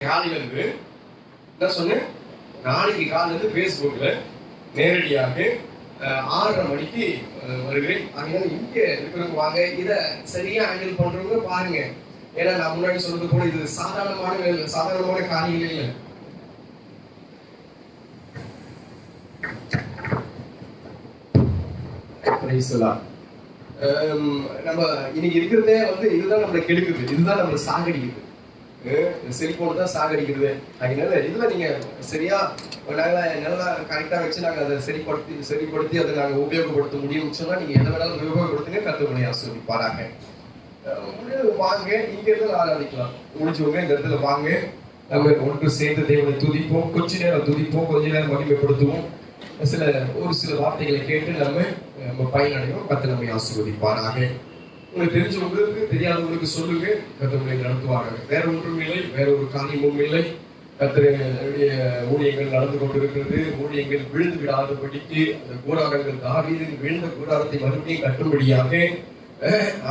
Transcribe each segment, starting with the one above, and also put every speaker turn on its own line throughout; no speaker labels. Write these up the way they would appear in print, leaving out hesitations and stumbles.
காலையில இருந்து என்ன சொன்னேன், நாளைக்கு காலையில இருந்து பேஸ்புக்ல நேரடியாக 6:30 மணிக்கு வருகிறேன். அதனால இங்க இருக்கிறவங்க வாங்க, இதை சரியா ஹேண்டில் பண்றவங்க பாருங்க. ஏன்னா நான் முன்னாடி சொல்றது போல இது சாதாரணமான காரியங்கள் இல்லை. நம்ம இன்னைக்கு இருக்கிறதே இதுதான் நம்மளை கெடுக்குது, இதுதான் நம்மளை சாகடிக்குது. செல்போன் தான் சாகடிக்கிறது. அதனால இதுல நீங்க சரியா நல்லா கரெக்டா வச்சு நாங்க அதை சரிப்படுத்தி அதை நாங்க உபயோகப்படுத்த முடியும்னு சொன்னா நீங்க எதை வேணாலும் உபயோகப்படுத்துங்க. கர்த்தருடைய ஆசீர்வதிப்பாராக. வாங்க, இங்க இருந்து ஆராதிக்கலாம். முடிச்சவங்க இந்த இடத்துல வாங்க, நம்ம ஒன்று சேர்ந்து தேவனை துதிப்போம். கொஞ்ச நேரம் துதிப்போம், கொஞ்ச நேரம் மகிமைப்படுத்துவோம். ஒரு சில வார்த்தைகளை கேட்டு நம்ம பயனடைவோம். கர்த்தர் நம்மை ஆசீர்வதிப்பாராக. உங்களுக்கு தெரிஞ்சவங்களுக்கு தெரியாதவங்களுக்கு சொல்லுங்க, கர்த்தரை நடத்துவாங்க. வேற ஒன்றும் இல்லை, வேற ஒரு காரியமும் இல்லை. கர்த்தருடைய ஊழியங்கள் நடந்து கொண்டிருக்கிறது. ஊழியங்கள் விழுந்து விடாதபடிக்கு அந்த கூடாரங்கள் தாவீது விழுந்த கூடாரத்தை மறுபடியும் கட்டும்படியாக,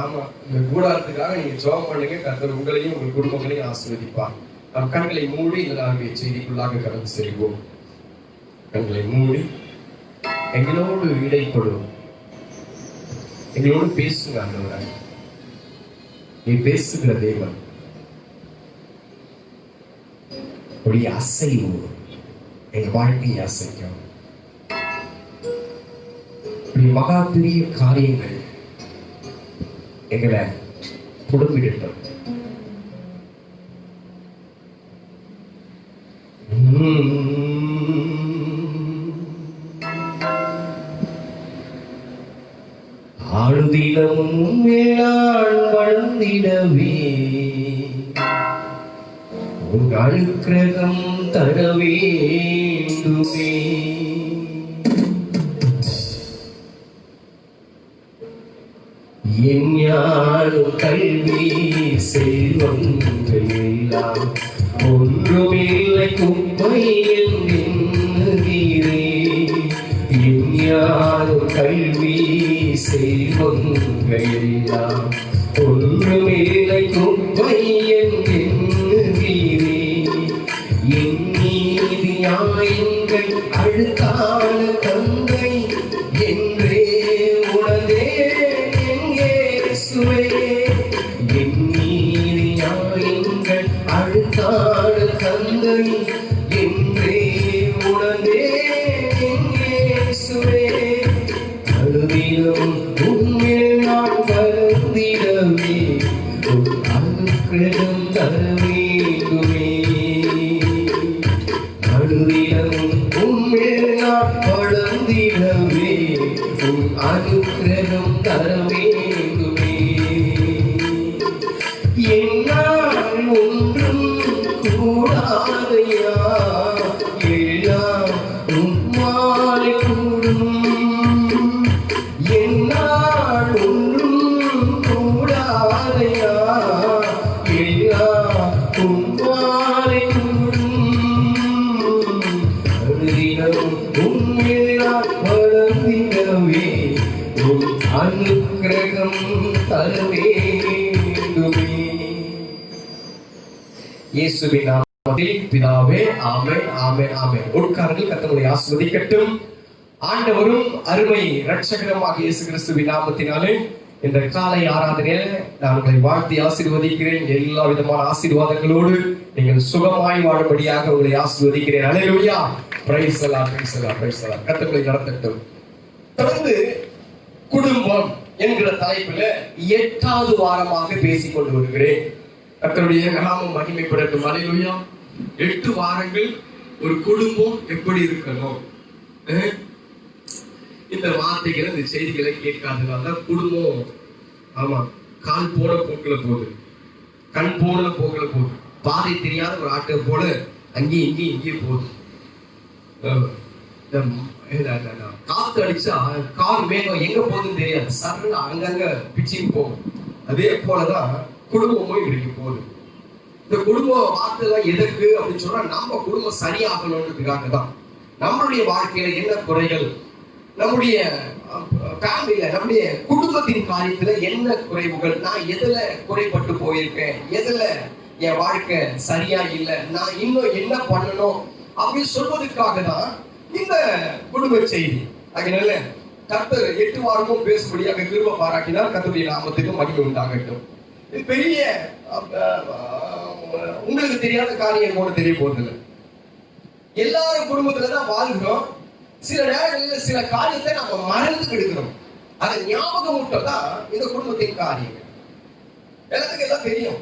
ஆமா, இந்த கூடாரத்துக்காக நீங்க ஜெபம் பண்ணுங்க. கர்த்தர் உங்களையும் உங்கள் குடும்பங்களையும் ஆசீர்வதிப்பார். நம் கண்களை மூடி இந்த நாளுடைய செய்திக்குள்ளாக கடந்து செல்வோம். கண்களை மூடி எங்களோடு இடைப்படும், எங்களோடு பேசுங்க. ஆண்டவரே, நீ பேசுகிற தேவன். உடைய அசைவு எங்க வாழ்க்கையை அசைக்கும். மகா பெரிய காரியங்கள் எங்களை புடம்பிடட்டும். ஆளுதினமும் வளர்ந்திடவே உன் அனுக்கிரகம் தர வேண்டுமே. என் ஞானம் கல்வி செல்வங்கள் எல்லாம் ஒன்றுமில்லை குப்பை என்கிறே. என் ஞானம் கல்வி செல்வங்கள் எல்லாம் ஒன்றுமில்லை குப்பை என்கிறே. என் நீதி நியாயங்கள் அழுக்கான தந்தை என்றே உணர்ந்தே இயேசுவே. என் நீதி நியாயங்கள் அழுக்கான தந்தை என்றே உணர்ந்தே இயேசுவே. அழுதிலும் உன்மேல் நான் வருந்திடவே உன் அனுக்கிரகம் தர வேண்டுமே. அழுதிலும் உன்மேல் நான் வளர்ந்திடவே உன் அனுக்கிரகம் தர வேண்டுமே. என்னால் ஒன்றும் கூடாதையா, எல்லாம் உம்மாலே கூடும். என்னால் ஒன்றும் கூடாதையா, எல்லாம் உம்மாலே கூடும். அழுதினம் உம்மில் வளர்ந்திடவே உம் அனுக்கிரகம் தர வேண்டுமே. இயேசுவின் நாமத்தில் பிதாவே, ஆமென், ஆமென், ஆமென். உட்கார்ந்து கர்த்தரை ஆசீர்வதிக்கட்டும். ஆண்டவரும் அருமை இரட்சகருமாக இயேசு கிறிஸ்துவின் நாமத்தினாலே இந்த காலை ஆராதனையில நான் உங்களை வாழ்த்தி ஆசீர்வதிக்கிறேன். எல்லா விதமான ஆசீர்வாதங்களோடு நீங்கள் சுகமாய் வாழும்படியாக உங்களை ஆசீர்வதிக்கிறேன். Hallelujah, praise the lord, praise the lord, praise the lord. கர்த்தரை நடத்தட்டும். தொடர்ந்து குடும்பம் என்கிற தலைப்பில் 8வது வாரமாக பேசிக் கொண்டு வருகிறேன். கர்த்தருடைய நாமம் மகிமைப்படட்டும். அல்லேலூயா. 8 வாரங்கள் ஒரு குடும்பம் எப்படி இருக்கணும். இந்த வார்த்தைகளை, இந்த செய்திகளை கேட்காதனால குடும்பம், ஆமா, கால் போன போக்குல போகுது, கண் போன போக்குல போகுது. பாதை தெரியாத ஒரு ஆட்டை போல அங்கேயும் இங்கேயும் போகுது. காத்து அடிச்சா கால் மேகம் எங்க போகுதுன்னு தெரியாது, சரண அங்கங்க பிச்சுன்னு போகும். அதே போலதான் குடும்பமும் இருக்கு போகுது. இந்த குடும்ப வார்த்தை எதற்கு அப்படின்னு சொன்னா, நம்ம குடும்பம் சரியாகணுன்றதுக்காக தான். நம்மளுடைய வாழ்க்கையில என்ன குறைகள், நம்முடைய ஃபேமிலியில, நம்முடைய குடும்பத்தின் காரியத்துல என்ன குறைவுகள், நான் எதுல குறைப்பட்டு போயிருக்கேன், எதுல என் வாழ்க்கை சரியா இல்லை, நான் இன்னும் என்ன பண்ணணும் அப்படின்னு சொல்வதற்காக தான் இந்த குடும்ப செய்தி. அதனால கர்த்தர் 8 வாரமும் பேசும்படியாக கிருபை பாராட்டினார். கர்த்தருடைய நாமத்துக்கு மகிமை உண்டாகட்டும். இது பெரிய உங்களுக்கு தெரியாத காரியம் கூட தெரிய போறதில்லை. எல்லாரும் குடும்பத்துலதான் வாழ்கிறோம். சில நேரங்களில் சில காரியத்தை நம்ம மறந்து விடுகிறோம். அதை ஞாபகம் விட்டதான் இந்த குடும்பத்தின் காரியங்கள். எல்லாத்துக்கும் எல்லாம் தெரியும்.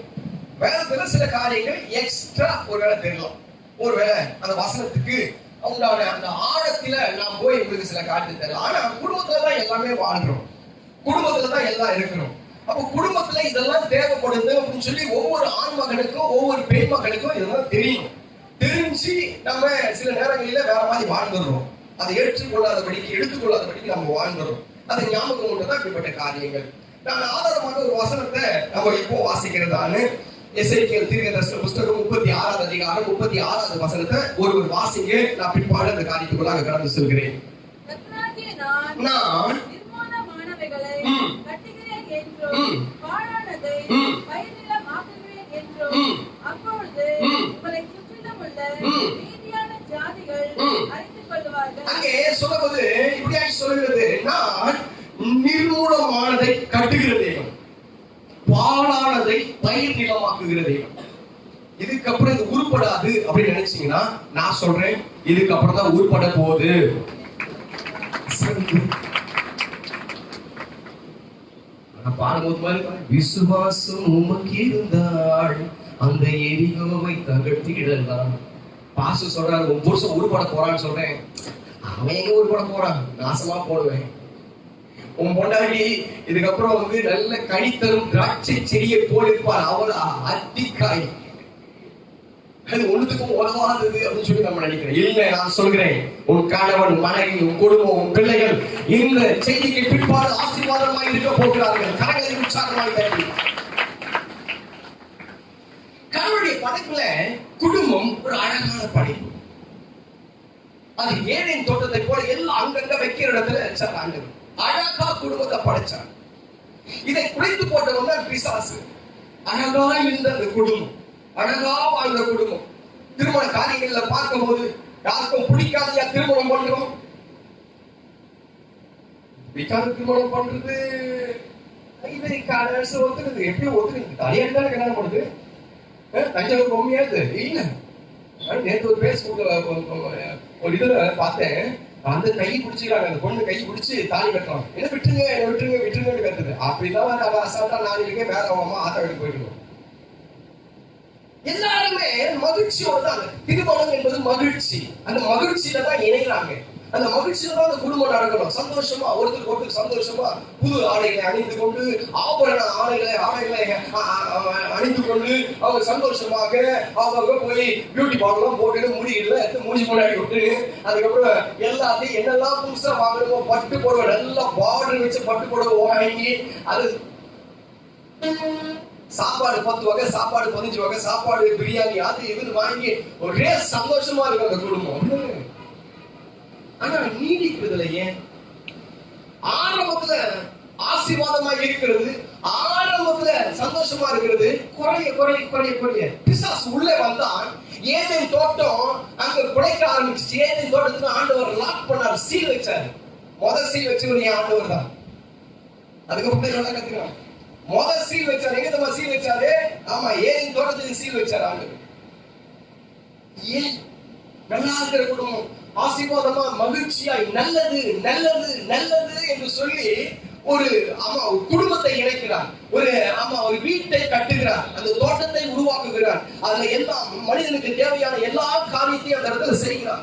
வேதத்துல சில காரியங்கள் எக்ஸ்ட்ரா ஒருவேளை தெரியலாம். ஒருவேளை அந்த வசனத்துக்கு உண்டான அந்த ஆழத்துல நாம் போய் உங்களுக்கு சில காரியத்தை தெரியலாம். ஆனா குடும்பத்துலதான் எல்லாமே வாழ்றோம், குடும்பத்துலதான் எல்லாம் இருக்கிறோம். அப்ப குடும்பத்துல இதெல்லாம் தேவைப்படுது அப்படின்னு சொல்லி ஒவ்வொரு ஆண் மகனுக்கும் ஒவ்வொரு பெண் மகனுக்கும் இதெல்லாம் தெரியும். தெரிஞ்சு நம்ம சில நேரங்களில வேற மாதிரி வாழ்ந்துடுறோம். அதை ஏற்றுக்கொள்ளாதபடிக்கு எடுத்துக்கொள்ளாதபடிக்கு நம்ம வாழ்ந்துடுறோம். அதை ஞாபகம் கொண்டுதான் இப்படிப்பட்ட காரியங்கள். நான் ஆதாரமாக ஒரு வசனத்தை நம்ம இப்போ வாசிக்கிறதான்னு எசேக்கியேல் தீர்க்கதரிசன புஸ்தகம் 36வது அதிகாரம் 36வது வசனத்தை ஒருவர் வாசிங்க. நான் பிற்பாடு அந்த காரியத்துக்குள்ளாக கடந்து செல்கிறேன். நான் அங்கே சொல்லுவது இப்படியாக சொல்லுகிறது, நான் நிர்மூலமானதை கட்டுகிற தெய்வம், பாழானதை பயிர் நிலமாக்குகிற தெய்வம். இதுக்கப்புறம் இது உருப்படாது அப்படின்னு நினைச்சீங்கன்னா நான் சொல்றேன், இதுக்கப்புறம் தான் உருப்பட போகுது. பாடும்போது மாதிரி விசுவாசம் உமக்கு இருந்தால் அந்த எரிகோவை தகர்த்திடலாம். பாசு சொல்றாரு, உன் புருஷன் உருப்பட போறான்னு சொல்றேன். அவன் எங்க உருப்பட போறான், நாசமா போடுவேன். உன் பொண்டாட்டி இதுக்கப்புறம் வந்து நல்ல கனித்தரும் திராட்சை செடியை போல் இருப்பார், அவர் அத்திக்காய், அது ஒண்ணுத்துக்கும் உதவாதது அப்படின்னு சொல்லி நம்ம நினைக்கிறேன். இல்லை, நான் சொல்கிறேன், உன் கணவன், மனைவி, உன் குடும்பம், உன் பிள்ளைகள் இந்த செய்திக்கு பிற்பாடு ஆசீர்வாதமாய் இருக்க போகிறார்கள். கரங்களை உற்சாகமாய் தட்டி. கடவுளுடைய படைப்புல குடும்பம் ஒரு அழகான படைப்பு. அது ஏதேன் தோட்டத்தை போல எல்லாம் அங்கங்க வைக்கிற இடத்துல வச்சாங்க. அழகா குடும்பத்தை படைச்சாங்க. இதை குறைத்து போட்டவங்க பிசாசு. அழகா இருந்த அந்த குடும்பம், அழகா வாழ்ந்த குடும்பம். திருமண காரியங்கள்ல பார்க்கும் போது யாருக்கும் பிடிக்காதையா திருமணம் பண்றோம். பிடிக்காத திருமணம் பண்றது ஒத்துக்குது, எப்படி ஒத்துக்குது? தலையாடி தானே கல்யாணம் பண்ணுது. தஞ்சாவூர் பொம்மையாது இல்ல. நேற்று ஒரு ஒரு இதுல பார்த்தேன், அந்த கை பிடிச்சிக்கிறாங்க, அந்த பொண்ணு கை பிடிச்சி தாலி கட்டுறாங்க. என்ன விட்டுருங்க, என்ன விட்டுருங்க, விட்டுருங்க கத்துது. அப்படிதான் அவ அசால்ட்டா நான் இருக்கேன், வேற அம்மா ஆத்தா வீட்டுக்கு போயிட்டு. எல்லாருமே மகிழ்ச்சியோட தான். திருமணம் என்பது மகிழ்ச்சி. அந்த மகிழ்ச்சியில தான் இணைகிறாங்க. அந்த மகிழ்ச்சியில தான் அந்த குடும்பம் நடக்கணும். சந்தோஷமா ஒருத்தருக்கு ஒருத்தர் சந்தோஷமா புது ஆடைகளை அணிந்து கொண்டு, ஆபரண ஆடைகளை அணிந்து கொண்டு அவங்க சந்தோஷமாக அவங்க போய் பியூட்டி பார்லர்லாம் போட்டு முடிச்சு முன்னாடி விட்டு, அதுக்கப்புறம் எல்லாத்தையும் என்னெல்லாம் புதுசா வாங்கணுமோ பட்டு புடவை, நல்லா பார்டர் வச்சு பட்டு புடவை வாங்கி, அது சாப்பாடு 10 வகை, சாப்பாடு 15 வகை, சாப்பாடு பிரியாணி அது இது வாங்கி ஒரே சந்தோஷமா இருக்கும் அந்த குடும்பம். ஆனா நீடிக்கிறதுல ஏன்? ஆரம்பத்துல ஆசீர்வாதமா இருக்கிறது, ஆரம்பத்துல சந்தோஷமா இருக்கிறது குறைய குறைய குறைய குறைய பிசாசு உள்ளே வந்தான். ஏதேன் தோட்டம் அங்க குறைக்க ஆரம்பிச்சு. ஏதேன் தோட்டத்துக்கு ஆண்டவர் லாக் பண்ணார், சீல் வச்சாரு. முதல் சீல் வச்சு ஆண்டவர் தான். அதுக்கப்புறம் நல்லா கத்துக்கலாம். முதல் சீல் வச்சாரு. எங்க நம்ம சீல் வச்சாரு? ஆமா, ஏதேன் தோட்டத்துக்கு சீல் வச்சாரு ஆண்டவர். ஏன்? நல்லா இருக்கிற குடும்பம் ஆசீர்வாதமா மகிழ்ச்சியாய் நல்லது நல்லது நல்லது என்று சொல்லி ஒரு குடும்பத்தை இணைக்கிறார். ஒரு வீட்டை கட்டுகிறார், அந்த தோட்டத்தை உருவாக்குகிறார். அதுல எல்லா மனிதனுக்கு தேவையான எல்லா காரியத்தையும் அந்த இடத்துல செய்கிறார்.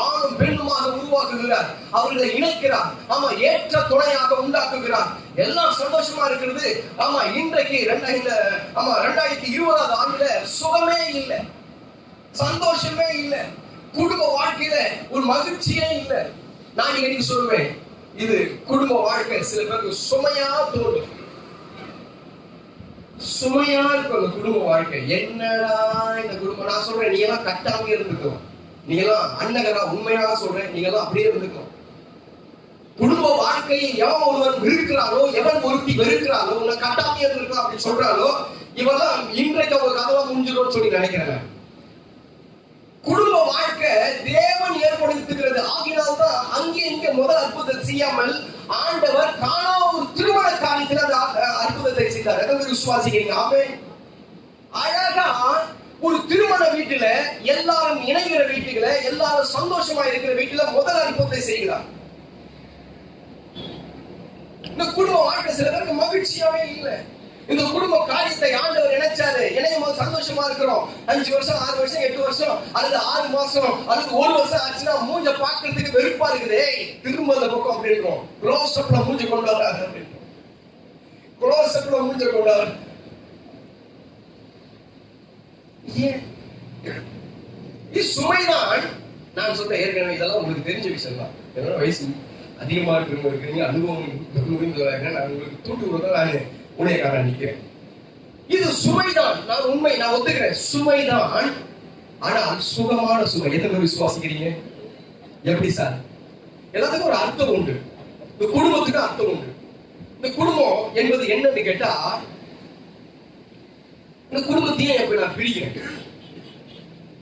ஆணும் பெண்ணுமாக உருவாக்குகிறார், அவர்களை இணைக்கிறார். ஏற்ற துணையாக உண்டாக்குகிறார். எல்லாம் சந்தோஷமா இருக்கிறது. இன்றைக்கு 2020 ஆண்டுல சுகமே இல்லை, சந்தோஷமே இல்லை, குடும்ப வாழ்க்கையில ஒரு மகிழ்ச்சியே இல்லை. நான் இன்னைக்கு சொல்லுவேன், இது குடும்ப வாழ்க்கை சில பேருக்கு சுமையா தோணும். சுமையா இருக்கும் அந்த குடும்ப வாழ்க்கை. என்னடா இந்த குடும்பம்? நான் சொல்றேன், நீங்க எல்லாம் கட்டாமே இருந்துக்கும். நீங்க எல்லாம் அண்ணகரா உண்மையாக சொல்றேன், நீங்க எல்லாம் அப்படியே இருந்துக்கும். குடும்ப வாழ்க்கையை எவன் ஒருவன் வெறுக்கிறாரோ, எவன் ஒருத்தி வெறுக்கிறாரோ, உன்னை கட்டாமே இருந்திருக்கோம் அப்படின்னு சொல்றாரோ, இவெல்லாம் இன்றைக்கு அவங்க கதவை முடிஞ்சிடும் சொல்லி நினைக்கிறேன். குடும்ப வாழ்க்கை தேவன் ஏற்படுத்துகிறது. ஆகினால்தான் அங்கே இங்கே முதல் அற்புதத்தை செய்யாமல் ஆண்டவர் காணா ஒரு திருமண காரியத்தில் அந்த அற்புதத்தை செய்தார். எதாவது விசுவாசிக்கிறீங்க? ஆமென். அழகா ஒரு திருமண வீட்டுல எல்லாரும் இணைகிற வீட்டுல எல்லாரும் சந்தோஷமா இருக்கிற வீட்டுல முதல் அற்புதத்தை செய்கிறார். இந்த குடும்ப வாழ்க்கை சில பேருக்கு மகிழ்ச்சியாவே இல்லை. இந்த குடும்ப காரியத்தை ஆண்டவர் நினைச்சாரு, இணையும் போது சந்தோஷமா இருக்கிறோம். 5 வருஷம் 6 வருஷம் 8 வருஷம் அல்லது 6 மாசம் அல்லது 1 வருஷம் ஆச்சுன்னா மூஞ்ச பாக்குறதுக்கு வெறுப்பா இருக்குது. திரும்ப அந்த பக்கம் அப்படி இருக்கும். க்ளோஸ் அப்ல மூஞ்ச கொண்டு வராது அப்படின்னு. க்ளோஸ் அப்ல மூஞ்ச கொண்டு வர சுமைதான். நான் சொல்றேன் ஏற்கனவே இதெல்லாம் உங்களுக்கு தெரிஞ்ச விஷயம் தான். என்னோட வயசு அதிகமா இருக்கிறீங்க, அனுபவம் நான் உங்களுக்கு தூண்டு விடுறதா நான் ஊழியக்காரன் நிக்கிறேன். இது சுமைதான். நான் உண்மை, நான் ஒத்துக்கிறேன், சுமைதான். ஆனால் சுகமான சுமை. எத்தனை விசுவாசிக்கிறீங்க? எப்படி சார்? எல்லாத்துக்கும் ஒரு அர்த்தம் உண்டு. இந்த குடும்பத்துக்கு அர்த்தம் உண்டு. இந்த குடும்பம் என்பது என்னன்னு கேட்டா, இந்த குடும்பத்தையும் எப்படி நான் பிரிக்கிறேன்?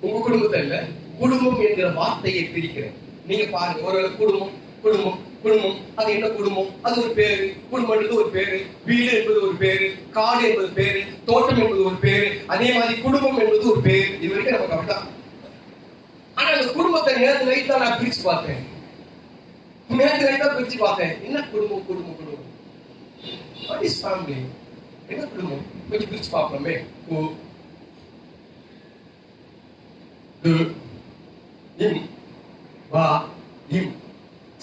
உங்க குடும்பத்தை இல்ல, குடும்பம் என்கிற வார்த்தையை பிரிக்கிறேன். நீங்க பாருங்க, ஒரு குடும்பம் குடும்பம் குடும்பம் அது என்ன குடும்பம்? அது ஒரு பேரு. குடும்பம் என்பது ஒரு பேரு, வீடு என்பது ஒரு பேரு, காடு என்பது பேரு, தோட்டம் என்பது ஒரு பேரு. அதே மாதிரி குடும்பம் என்பது ஒரு பேரு. இது வரைக்கும் நமக்கு அப்படிதான். ஆனா அந்த குடும்பத்தை நேற்று நைட் தான் நான் பிரிச்சு பார்த்தேன். நேற்று நைட் தான் பிரிச்சு பார்த்தேன். என்ன குடும்பம்? குடும்பம் குடும்பம் வாட் இஸ் ஃபேமிலி? என்ன குடும்பம்? கொஞ்சம் பிரிச்சு பார்ப்போமே.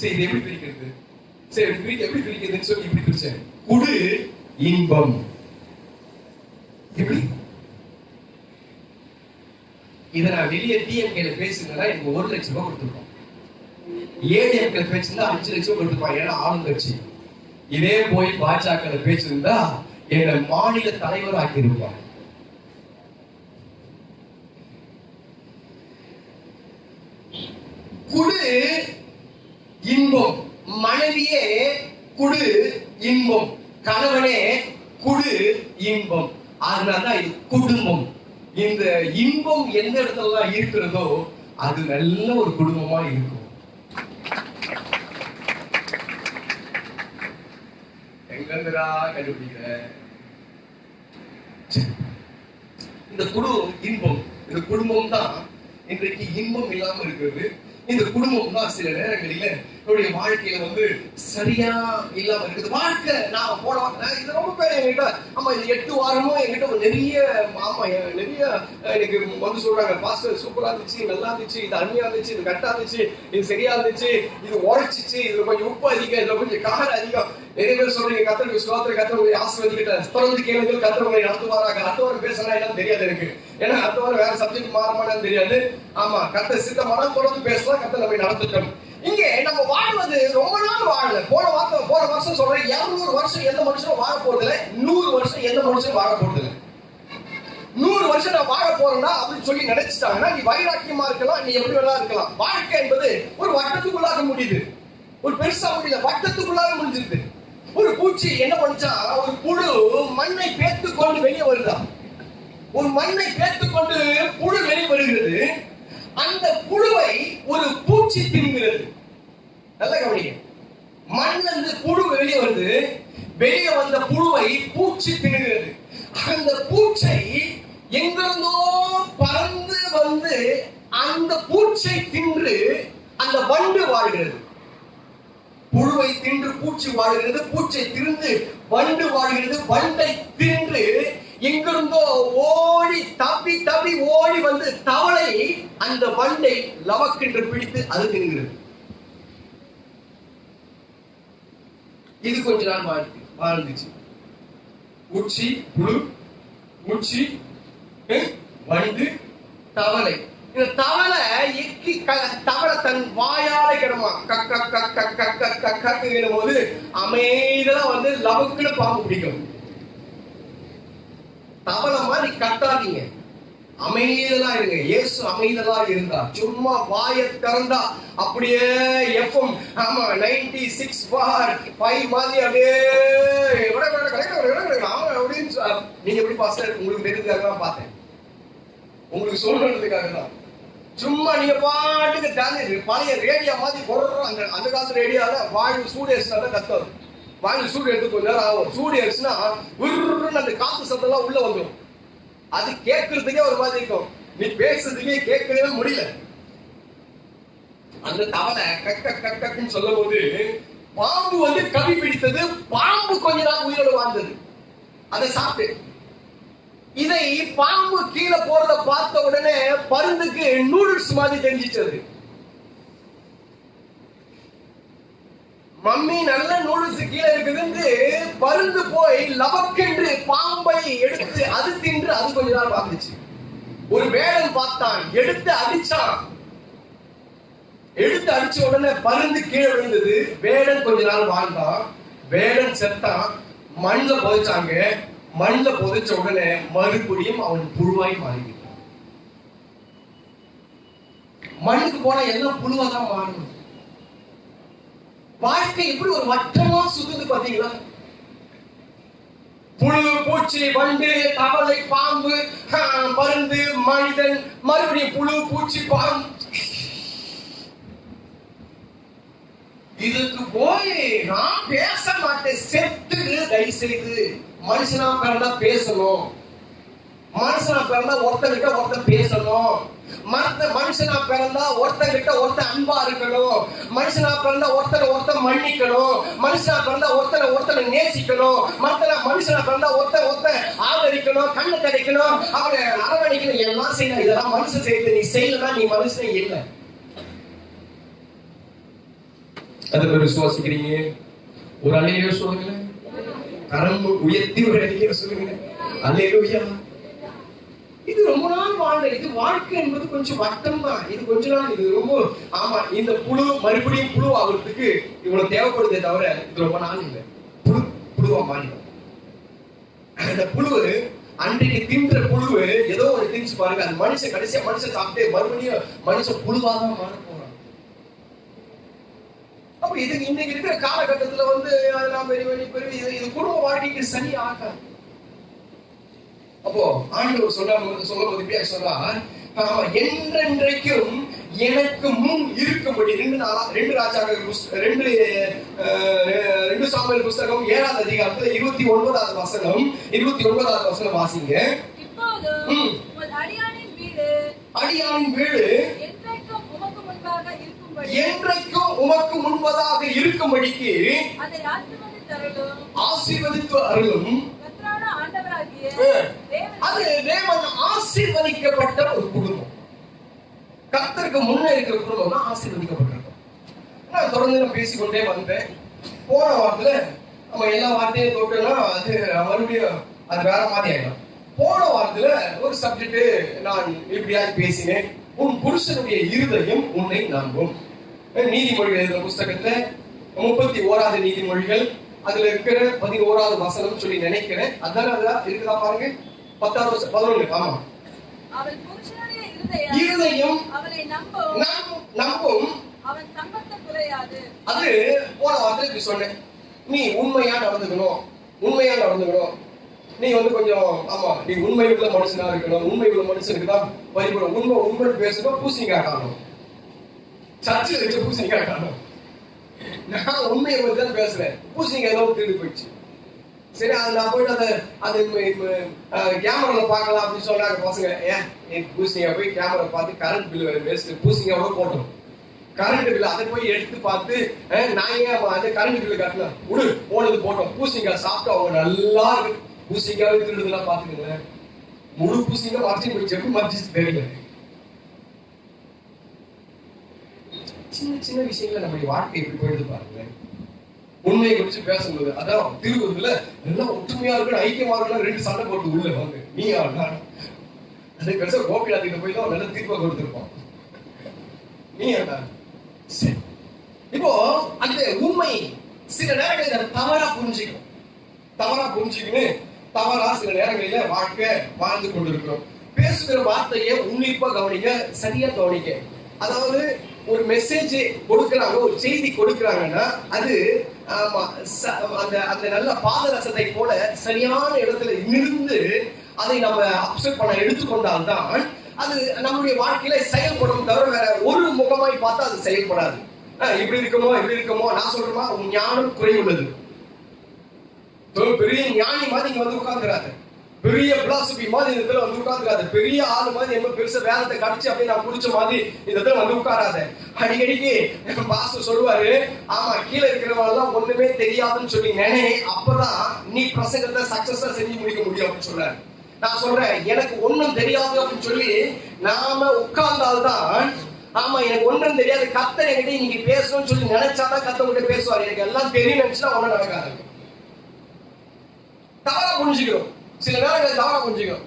சரி, எப்படி பிரிக்கிறது? சரி, எப்படி பிரிக்கிறதுன்னு சொல்லி இப்படி பிரிச்சேன். குடு இன்பம். எப்படி? இதை நான் வெளியே டிஎம்கேல பேசுனா எனக்கு 1 லட்சம் ரூபாய் கொடுத்துருக்கோம். ஏடிஎம்கேல பேசிருந்தா 5 லட்சம் கொடுத்துருப்பாங்க. ஏன்னா ஆளுங்கட்சி. இதே போய் பாஜக பேசிருந்தா என்னை மாநில தலைவர் ஆக்கியிருப்பாங்க. குடு இன்பம். மனைவியே குடு இன்பம், கணவனே குடு இன்பம். அதனாலதான் இது குடும்பம். இந்த இன்பம் எந்த இடத்துல இருக்கிறதோ அது நல்ல ஒரு குடும்பமா இருக்கும். எங்கடா கண்டுபிடிக்கிற? இந்த குடும்பம் இன்பம். இந்த குடும்பம் தான் இன்றைக்கு இன்பம் இல்லாம இருக்கிறது. இந்த குடும்பம் தான் சில நேரங்களில என்னுடைய வாழ்க்கையில சரியா இல்லாம இருக்குது. வாழ்க்கை நான் போன இது ரொம்ப பேர் என்கிட்ட, ஆமா இது 8 வாரமும் என்கிட்ட நிறைய எனக்கு சொல்றாங்க, பாஸ்டர் சூப்பரா இருந்துச்சு, நல்லா இருந்துச்சு, இது அருமையா இருந்துச்சு, இது கரெக்டா இருந்துச்சு, இது சரியா இருந்துச்சு, இது உழைச்சிச்சு, இதுல கொஞ்சம் உப்பு அதிகம், இதுல கொஞ்சம் காரம் அதிகம். நிறைய பேர் சொல்றீங்க கர்த்தருக்கு ஸ்தோத்திரம், கர்த்தர் ஆசீர்வதிக்கட்டும், தொடர்ந்து கேளுங்கள், கர்த்தர் உங்களை நடத்துவாராக. அடுத்த வாரம் பேசினா என்னன்னு தெரியாது எனக்கு. ஏன்னா அடுத்த வாரம் வேற சப்ஜெக்ட் மாறமானு தெரியாது. ஆமா, கர்த்தர் சித்தமான தொடர்ந்து பேசலாம், கர்த்தர் நம்மை நடத்தட்டும். இங்கே நம்ம வாழ்வது ரொம்ப நாள் வாழல. போன வருஷம் சொல்றேன், 200 வருஷம் எந்த மனுஷனும் வாழ போறது இல்லை. 100 வருஷம் எந்த மனுஷனும் வாழ போறது இல்லை. 100 வருஷம் நான் வாழ போறேன்னா அப்படின்னு சொல்லி நினைச்சிட்டாங்கன்னா நீ வைராக்கியமா இருக்கலாம், நீ எப்படி வேணா இருக்கலாம். வாழ்க்கை என்பது ஒரு வட்டத்துக்குள்ளாக முடியுது. ஒரு பெருசா முடியல, வட்டத்துக்குள்ளாக முடிஞ்சிருக்கு. ஒரு பூச்சி என்ன பண்ணுச்சா, ஒரு புழு மண்ணை பேத்து கொண்டு வெளியே வருதா. ஒரு மண்ணை பேத்து கொண்டு புழு வெளியே வருகிறது. அந்த புழுவை ஒரு பூச்சி தின்கிறது. நல்ல கவனிங்க, மண்ணிலிருந்து புழு வெளியே வருது. வெளியே வந்த புழுவை பூச்சி தின்கிறது. அந்த பூச்சை எங்கிருந்தோ பறந்து வந்து அந்த பூச்சை தின்று அந்த வண்டு வாழ்கிறது. புழுவை தின்று பூச்சி வாழ்கிறது, பூச்சை தின்று வண்டு வாழ்கிறது. வண்டை தின்று எங்கிருந்தோ ஓடி தப்பி தப்பி ஓடி வந்து தவளை அந்த வண்டை லவக்கென்று பிடித்து அது தின்கிறது. இது கொஞ்ச நாள் வாழ்ந்துச்சு. பூச்சி, புழு, பூச்சி, வண்டு, தவளை. இந்த தவளை எக்கி தவளை தன் வாயால கிடமா கக்கு போது அமைதியா வந்து லவக்குன்னு பாம்பு பிடிக்கும். தவளை மாதிரி கத்தாதீங்க, அமைதலா இருங்க. இயேசு அமைதலா இருந்தார். சும்மா வாயை திறந்தா அப்படியே எஃப்எம் 96.5 மாதிரி அப்படியே அப்படின்னு நீங்க எப்படி பாஸ்டர் உங்களுக்கு தெரிஞ்சதுக்காக தான் பார்த்தேன், உங்களுக்கு சொல்றதுக்காக தான். சும்மா நீங்க பாட்டுக்கு பழைய ரேடியோ மாதிரி போடுறோம். அந்த காலத்து ரேடியோல வாயு சூடு அடிச்சுனா கத்தும். வாயு சூடு எடுத்து கொஞ்ச நேரம் ஆகும். சூடு அடிச்சுன்னா அந்த காத்து சத்தம் எல்லாம் உள்ள வந்துடும். அது கேட்கறதுக்கே ஒரு மாதிரி இருக்கும். நீ பேசுறதுக்கே கேட்கவே முடியல. அந்த தவளை கக்குன்னு சொல்லும் போது பாம்பு வந்து கவி பிடித்தது. பாம்பு கொஞ்ச நாள் உயிரோடு வாழ்ந்தது. அதை சாப்பிட்டு இதை பாம்பு கீழே போறத பார்த்த உடனே பருந்துக்கு நூடுல்ஸ் மாதிரி தெரிஞ்சிச்சது. மம்மி நல்ல நூடுல்ஸ் கீழே இருக்குதுன்னு பருந்து போய் லபக்கென்று பாம்பை எடுத்து அது தின்று அது கொஞ்ச நாள் வாழ்ந்துச்சு. ஒரு வேடன் பார்த்தான், எடுத்து அடிச்சான். எடுத்து அடிச்ச உடனே பருந்து கீழே விழுந்தது. வேடன் கொஞ்ச நாள் வாழ்ந்தான். வேடன் செத்தான். மண்ல புதைச்சாங்க. மண்ல புதைச்ச உடனே மறுபடியும் அவன் புழுவாய் மாறிவிட்டான். மண்ணுக்கு போனா எல்லாம் புழுவாதான் மாறணும். வாழ்க்கை எப்படி ஒரு வட்டமா சுத்துது பாத்தீங்களா? புழு, பூச்சி, வண்டு, தவளை, பாம்பு, பருந்து, மனிதன், மறுபடியும் புழு, பூச்சி, பாம்பு. இதுக்கு போய் நான் பேச மாட்டேன், செத்து தயவு செய்து. மனுஷனா பிறந்தா பேசணும். மனுஷனா பிறந்தா ஒருத்தர்கிட்ட ஒருத்தர் பேசணும். மனுஷனா பிறந்தா ஒருத்தர்கிட்ட ஒருத்தர் அன்பா இருக்கணும். மனுஷனா பிறந்தா ஒருத்தர் மன்னிக்கணும். மனுஷனா பிறந்தா ஒருத்தரை நேசிக்கணும். மனுஷனா பிறந்தா ஒருத்தர் ஆதரிக்கணும், கண்ணு கிடைக்கணும், அவனை அரவணைக்கணும். எல்லாம் செய்யணும். இதெல்லாம் மனுஷன் செய்யுது. நீ செய்யலன்னா நீ மனுஷனே இல்லை. அதுக்கு விசுவாசிக்கிறீங்க? ஒரு அல்லேலூயா சொல்லுங்க. கரம் உயர்த்தி ஒரு அல்லேலூயா சொல்லுங்க. அல்லேலூயா. இது ரொம்ப நாள் வாழ்ந்த இது வாழ்க்கை என்பது கொஞ்சம் வட்டம் தான். இது கொஞ்ச நாள், இது ரொம்ப ஆமா. இந்த புழு மறுபடியும் புழு ஆகுறதுக்கு இவ்வளவு தேவைப்படுதே தவிர இது ரொம்ப நாள் இல்லை. புழுவா மாறிடும். அந்த புழு அன்றைக்கு தின்ற புழு ஏதோ ஒரு திணிச்சு பாருங்க. அந்த மனுஷன் கடைசியா மனுஷன் சாப்பிட்டு மறுபடியும் மனுஷன் புழுவாதான் மாற போறான். அப்ப இதுக்கு இன்னைக்கு இருக்கிற காலகட்டத்துல வந்து அதெல்லாம் இது குடும்ப வாழ்க்கைக்கு சரி ஆகாது. அப்போ ஆண்டவர் சொல்லும்போது சொல்றார், என்றென்றைக்கும் எனக்கு முன் இருக்கும்படி. 2 ராஜாக்கள் 2 சாமுவேல் புஸ்தகம் 7ஆம் அதிகாரத்துல 29வது வசனம் 29வது வசனம் வாசிங்க. அடியானின் வீடு என்றைக்கும் உமக்கு முன்பதாக இருக்கும்படிக்கு ஆசீர்வதித்து அருளும். அது தேவன் ஆசீர்வதிக்கப்பட்ட ஒரு குடும்பம். கர்த்தருக்கு முன்னே இருக்கிற குடும்பம் தான் ஆசீர்வதிக்கப்பட்டிருக்கும். நான் தொடர்ந்து பேசிக்கொண்டே வந்தேன். போன வாரத்துல நம்ம எல்லா வார்த்தையும் தொட்டோம்னா அது மறுபடியும் அது வேற மாதிரி ஆயிடும். போன வாரத்துல ஒரு சப்ஜெக்ட் நான் இப்படியா பேசினேன். உன் புருஷனுடைய இருதயம் உன்னை நம்பும். நீதிமொழிகள் எழுதுற புஸ்தகத்துல 31வது நீதிமொழிகள் அதுல இருக்கிற 11வது வசனம் சொல்லி நினைக்கிறேன். அதான் இருக்குதா பாருங்க. 10வது 11. ஆமா. இருதயம் அவனை நம்பும், அவன் சம்பத்து குறையாது. அது போன வாரத்துல சொன்னேன். நீ உண்மையா நடந்துக்கணும். நீ வந்து கொஞ்சம் ஆமா நீ உண்மை உள்ள மனுஷனா இருக்கணும். உண்மை உள்ள மனுஷனுக்கு தான் பரிபூரணம். உண்மை பேசணும். பூசணிக்காய் காணும். சர்ச்சில் வச்சு பூசணிக்காய் காணும். நான் உண்மையை பத்தி தான் பேசுறேன். பூசணிக்காய் ஏதோ திருடி போயிடுச்சு. சரி, நான் போயிட்டு அது கேமரால பார்க்கலாம் அப்படின்னு சொன்னாங்க பசங்க. ஏன் பூசணிக்காய் போய் கேமரா பார்த்து கரண்ட் பில் வேஸ்ட் பூசணிக்காய் போட்டோம். கரண்ட் பில் அதை போய் எடுத்து பார்த்து நான் ஏன் அந்த கரண்ட் பில் கட்டலாம் விடு போனது போட்டோம். பூசணிக்காய் சாப்பிட்டு அவங்க நல்லா இருக்கு. பூசணிக்காவே திருடுதெல்லாம் பாத்துக்கல. முழு பூசணிக்காய் மறைச்சு போயிடுச்சு. எப்படி மறைச்சு தெரியல. சின்ன சின்ன விஷயங்கள நம்முடைய வாழ்க்கை எப்படி போயிடுது பாருங்க. உண்மையை குறிச்சு பேசும்போது அதான் திருவுருல எல்லாம் ஒற்றுமையா இருக்கு, ஐக்கியமா இருக்கு. 2 சண்டை போட்டு உள்ள வாங்க நீ அது பெருசா கோபிநாத் கிட்ட போய் தான் நல்ல தீர்ப்பா கொடுத்துருப்போம். நீ சரி. இப்போ அந்த உண்மை சில நேரங்களில் தவறா புரிஞ்சுக்கணும். தவறா சில நேரங்களில வாழ்க்கை வாழ்ந்து கொண்டிருக்கிறோம். பேசுகிற வார்த்தையை உன்னிப்பா கவனிங்க, சரியா கவனிங்க. அதாவது ஒரு மெசேஜ் கொடுக்கறாங்க, ஒரு செய்தி கொடுக்கறாங்கன்னா அது அந்த அந்த நல்ல பாதரசத்தை போல சரியான இடத்துல இருந்து அதை நம்ம அப்சர்வ் பண்ண எடுத்துக்கொண்டால்தான் அது நம்முடைய வாழ்க்கையில செயல்படும். தவிர வேற ஒரு முகமாய் பார்த்தா அது செயல்படாது. இப்படி இருக்குமோ நான் சொல்றேமா, உன் ஞானம் குறைவுள்ளது. பெரிய ஞானி மாதிரி இங்க வந்து உட்கார்ந்துறாரு, பெரிய பிலாசபி மாதிரி இந்த இடத்துல வந்து உட்கார்ந்துறாரு, பெரிய ஆளு மாதிரி என்ன பெருசா வேதத்தை கடிச்சு அப்படியே நான் குடிச்ச மாதிரி இந்த இடத்துல வந்து உட்காராத. அடிக்கடிக்கு பாஸ்டர் சொல்லுவாரு, ஆமா கீழே இருக்கிறவங்க எல்லாம் ஒண்ணுமே தெரியாதுன்னு சொல்லி நினை, அப்பதான் நீ பிரசங்கத்தை சக்சஸா செஞ்சு முடிக்க முடியும் அப்படின்னு சொல்றாரு. நான் சொல்றேன், எனக்கு ஒண்ணும் தெரியாது அப்படின்னு சொல்லி நாம உட்கார்ந்தால்தான், ஆமா எனக்கு ஒன்றும் தெரியாது, கர்த்தர் என்கிட்ட இன்னைக்கு பேசணும்னு சொல்லி நினைச்சாதான் கர்த்தர் கிட்ட பேசுவார். எனக்கு எல்லாம் தெரியும் நினைச்சுன்னா ஒண்ணும் நடக்காது. தவறா புரிஞ்சுக்கிறோம், சில நேரங்கள் தவறா புரிஞ்சுக்கிறோம்.